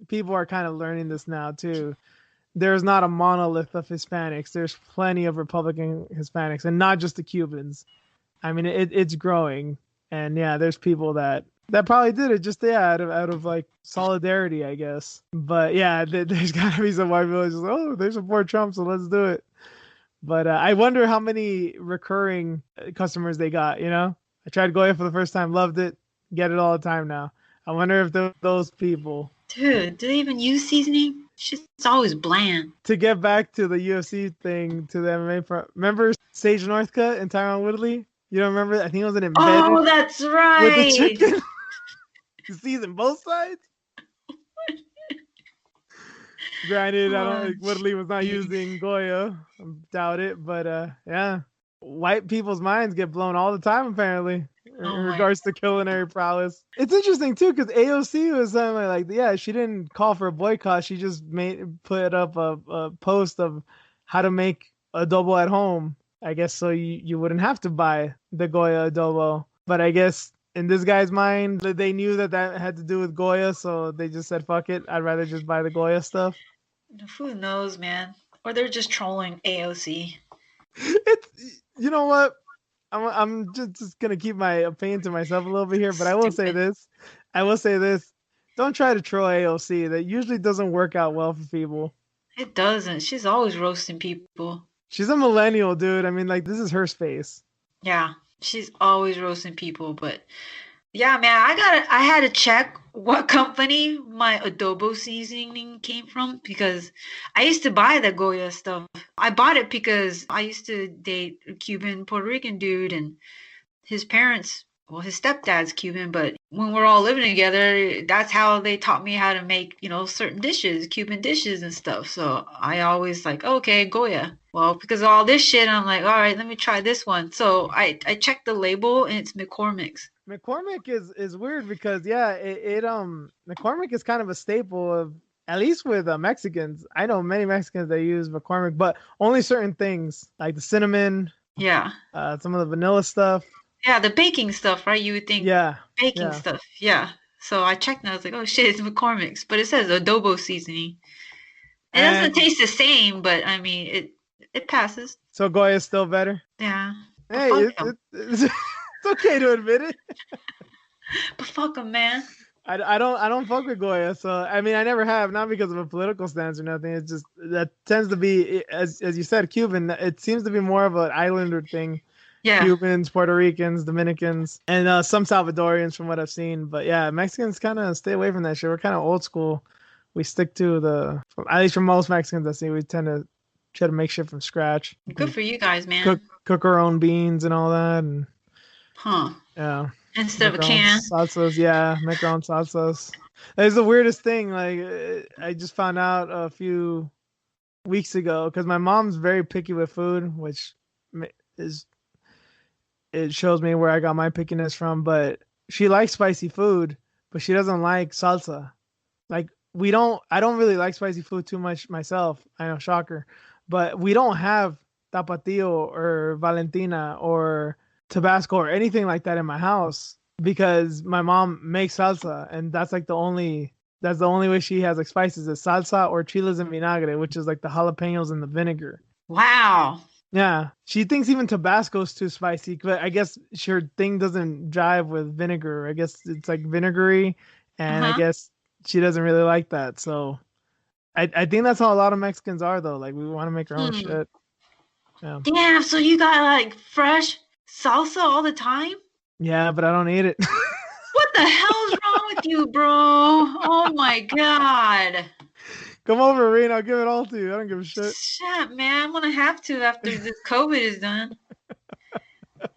people are kind of learning this now too. There's not a monolith of Hispanics. There's plenty of Republican Hispanics, and not just the Cubans. I mean, it's growing, and there's people that probably did it just out of like solidarity, I guess. But there's gotta be some white people just they support Trump, so let's do it. But I wonder how many recurring customers they got, I tried Goya for the first time, loved it, get it all the time now. I wonder if those people. Dude, do they even use seasoning? It's always bland. To get back to the UFC thing, to the MMA, remember Sage Northcutt and Tyron Woodley? You don't remember? I think it was an embedded. Oh, that's right. With the chicken. You season both sides? Granted, I don't think Woodley was not using Goya. I doubt it, but white people's minds get blown all the time apparently in regards to culinary prowess. It's interesting too because AOC was like, she didn't call for a boycott. She just put up a post of how to make adobo at home, I guess so you wouldn't have to buy the Goya adobo. But I guess in this guy's mind, they knew that had to do with Goya, so they just said, "Fuck it, I'd rather just buy the Goya stuff." Who knows, man? Or they're just trolling AOC. It's, you know what? I'm just gonna keep my opinion to myself a little bit here, but I will say this. I will say this. Don't try to troll AOC. That usually doesn't work out well for people. It doesn't. She's always roasting people. She's a millennial, dude. I mean, like, this is her space. Yeah, she's always roasting people, but yeah, man, I had to check what company my adobo seasoning came from because I used to buy the Goya stuff. I bought it because I used to date a Cuban Puerto Rican dude and his parents, well, his stepdad's Cuban, but when we're all living together, that's how they taught me how to make, certain dishes, Cuban dishes and stuff. So I always like, okay, Goya. Well, because of all this shit, I'm like, all right, let me try this one. So I checked the label and it's McCormick's. McCormick is weird because yeah, McCormick is kind of a staple of at least with Mexicans. I know many Mexicans that use McCormick, but only certain things like the cinnamon. Yeah. Some of the vanilla stuff. Yeah, the baking stuff, right? You would think baking stuff. Yeah. So I checked and I was like, oh shit, it's McCormick's. But it says adobo seasoning. It doesn't taste the same, but I mean, it passes. So Goya is still better? Yeah. Hey, it's okay to admit it. But fuck them, man. I don't fuck with Goya, so I mean I never have, not because of a political stance or nothing. It's just that tends to be, as you said, Cuban. It seems to be more of an islander thing. Yeah. Cubans, Puerto Ricans, Dominicans, and some Salvadorians from what I've seen. But yeah, Mexicans kind of stay away from that shit. We're kind of old school. We stick to at least for most Mexicans I see, we tend to try to make shit from scratch. Good for you guys, man. Cook our own beans and all that. And yeah. Instead of a can. Salsas, yeah, make our own salsas. It's the weirdest thing. Like, I just found out a few weeks ago because my mom's very picky with food, which it shows me where I got my pickiness from. But she likes spicy food, but she doesn't like salsa. Like, I don't really like spicy food too much myself. I know, shocker. But we don't have Tapatio or Valentina or Tabasco or anything like that in my house because my mom makes salsa, and that's like the only way she has like spices is salsa or chiles en vinagre, which is like the jalapenos and the vinegar. Wow. Yeah, she thinks even Tabasco's too spicy, but I guess her thing doesn't jive with vinegar. I guess it's like vinegary, and I guess she doesn't really like that. So I think that's how a lot of Mexicans are, though. Like, we want to make our own shit. Yeah. Damn, so you got like fresh salsa all the time? Yeah, but I don't eat it. What the hell's wrong with you, bro? Oh my god. Come over, Reen. I'll give it all to you. I don't give a shit. Shit, man. I'm gonna have to after this COVID is done.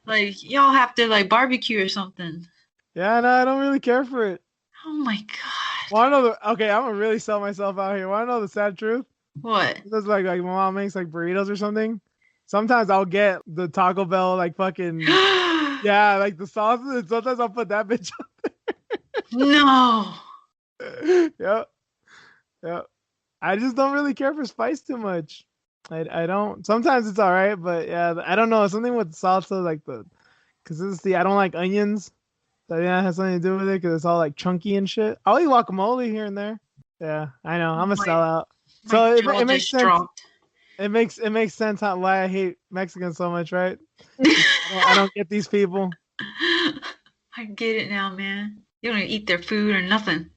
Like, y'all have to like barbecue or something. Yeah, no, I don't really care for it. Oh my god. Wanna know okay, I'm gonna really sell myself out here. Wanna know the sad truth? What? It's like my mom makes like burritos or something. Sometimes I'll get the Taco Bell like fucking yeah, like the sauce, and sometimes I'll put that bitch on there. No. Yep. I just don't really care for spice too much. I don't. Sometimes it's all right, but yeah, I don't know. Something with salsa, like the consistency. I don't like onions. So yeah, it has something to do with it because it's all like chunky and shit. I'll eat guacamole here and there. Yeah, I know. I'm a sellout. So it makes sense. Dropped. It makes sense why I hate Mexicans so much, right? I don't get these people. I get it now, man. You don't eat their food or nothing.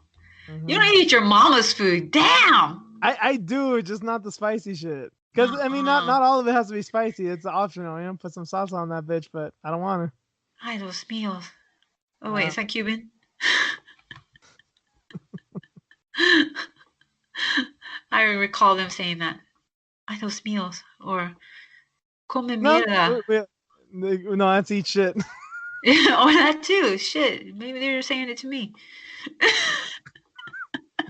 Mm-hmm. You don't eat your mama's food. Damn. I do, just not the spicy shit. Because I mean, not all of it has to be spicy. It's optional. You know, put some salsa on that bitch, but I don't want to. Ay, los míos. Oh wait, is that Cuban? I recall them saying that. Ay, los míos, or come mierda. No, that's eat shit. Or that too. Shit, maybe they were saying it to me.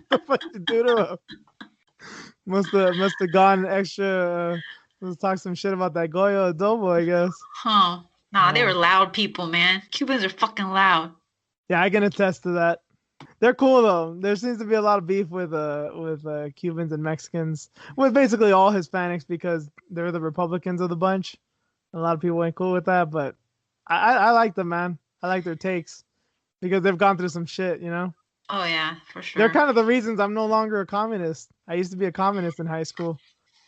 What the fuck you do to him? Must have gone extra. Let's talk some shit about that Goya adobo, I guess. Huh? Nah, they were loud people, man. Cubans are fucking loud. Yeah, I can attest to that. They're cool though. There seems to be a lot of beef with Cubans and Mexicans, with basically all Hispanics because they're the Republicans of the bunch. A lot of people ain't cool with that, but I like them, man. I like their takes because they've gone through some shit, you know? Oh yeah, for They're sure. kind of the reasons I'm no longer a communist. I used to be a communist in high school.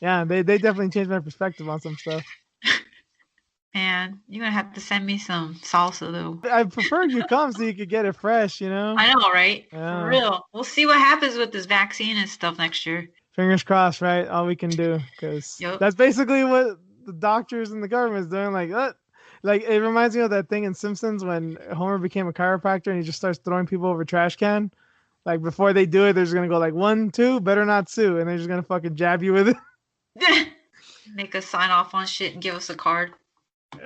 Yeah, they definitely changed my perspective on some stuff. Man, you're gonna have to send me some salsa though. I prefer you come so you could get it fresh, you know? I know, right? Yeah. For real. We'll see what happens with this vaccine and stuff next year. Fingers crossed, right? All we can do, because Yep. that's basically what the doctors and the government is doing. Like it reminds me of that thing in Simpsons when Homer became a chiropractor and he just starts throwing people over trash can. Like before they do it, they're just gonna go like 1, 2, better not sue, and they're just gonna fucking jab you with it. Make us sign off on shit and give us a card.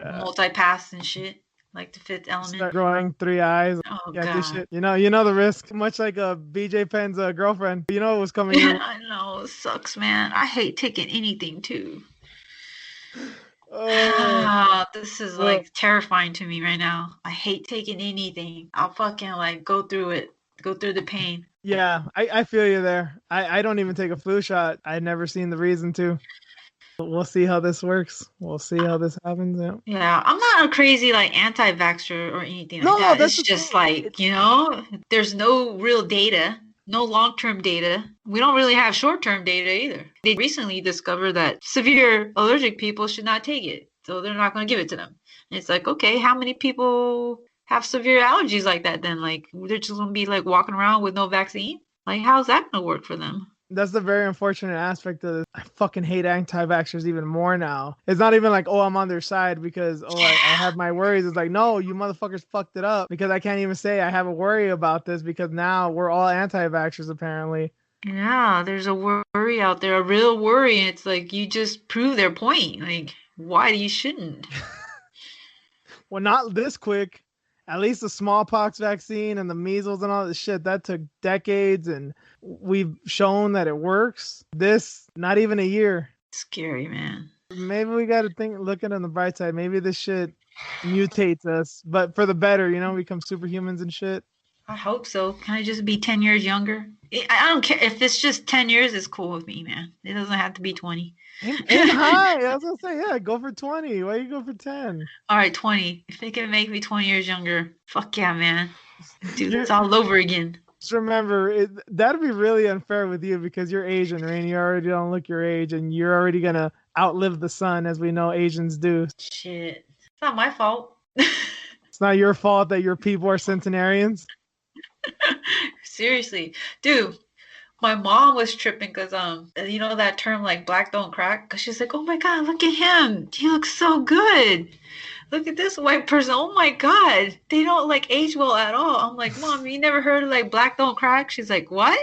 Multi-pass and shit. Like the Fifth Element. Start growing 3 eyes. Oh Yeah, god. this shit. You know the risk. Much like BJ Penn's girlfriend. You know it was coming. I know, it sucks, man. I hate taking anything too. This is like terrifying to me right now. I hate taking anything. I'll fucking like go through it. Go through the pain. Yeah, I feel you there. I don't even take a flu shot. I've never seen the reason to. We'll see how this works. We'll see how this happens. Yeah, I'm not a crazy like anti-vaxxer or anything like that. It's just like, you know, there's no real data, no long-term data. We don't really have short-term data either. They recently discovered that severe allergic people should not take it. So they're not going to give it to them. And it's like, okay, how many people have severe allergies like that then? Like they're just going to be like walking around with no vaccine? Like how's that going to work for them? That's the very unfortunate aspect of this. I fucking hate anti-vaxxers even more now. It's not even like, oh, I'm on their side because, I have my worries. It's like, no, you motherfuckers fucked it up because I can't even say I have a worry about this because now we're all anti-vaxxers apparently. Yeah, there's a worry out there, a real worry. It's like you just prove their point. Like, why you shouldn't? Well, not this quick. At least the smallpox vaccine and the measles and all this shit, that took decades and we've shown that it works. This, not even a year. Scary, man. Maybe we got to look at it on the bright side. Maybe this shit mutates us, but for the better, you know, become superhumans and shit. I hope so. Can I just be 10 years younger? I don't care. If it's just 10 years, it's cool with me, man. It doesn't have to be 20. Aim high. I was going to say, yeah, go for 20. Why you go for 10? All right, 20. If it can make me 20 years younger, fuck yeah, man. Dude, it's all over again. Just remember, that'd be really unfair with you because you're Asian, right? And you already don't look your age and you're already going to outlive the sun as we know Asians do. Shit. It's not my fault. It's not your fault that your people are centenarians. Seriously, dude, my mom was tripping because you know that term like black don't crack, because she's like, oh my god, look at him, he looks so good, look at this white person, oh my god, they don't like age well at all. I'm like, Mom, you never heard of like black don't crack? She's like, what?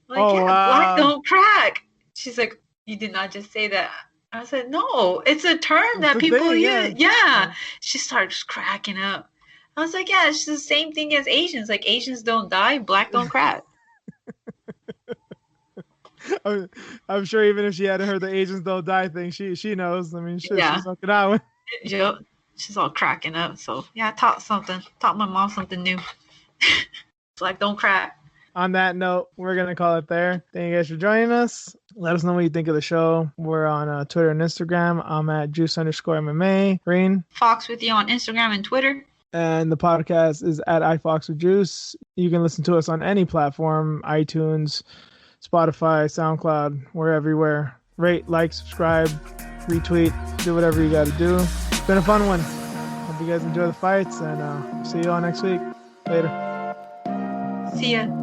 I'm like, yeah, wow. Black don't crack. She's like, you did not just say that. I said, no, it's a term that people use. Yeah. She starts cracking up. I was like, yeah, it's the same thing as Asians. Like, Asians don't die, black don't crack. I'm sure even if she hadn't heard the Asians don't die thing, she knows. I mean, shit, yeah. She's looking out. Yep. She's all cracking up. So, yeah, I taught my mom something new. Black don't crack. On that note, we're going to call it there. Thank you guys for joining us. Let us know what you think of the show. We're on Twitter and Instagram. I'm at juice_MMA. Green. Fox with you on Instagram and Twitter. And the podcast is at iFoxWithJuice. You can listen to us on any platform, iTunes, Spotify, SoundCloud. We're everywhere. Rate, like, subscribe, retweet, do whatever you got to do. It's been a fun one. Hope you guys enjoy the fights, and see you all next week. Later. See ya.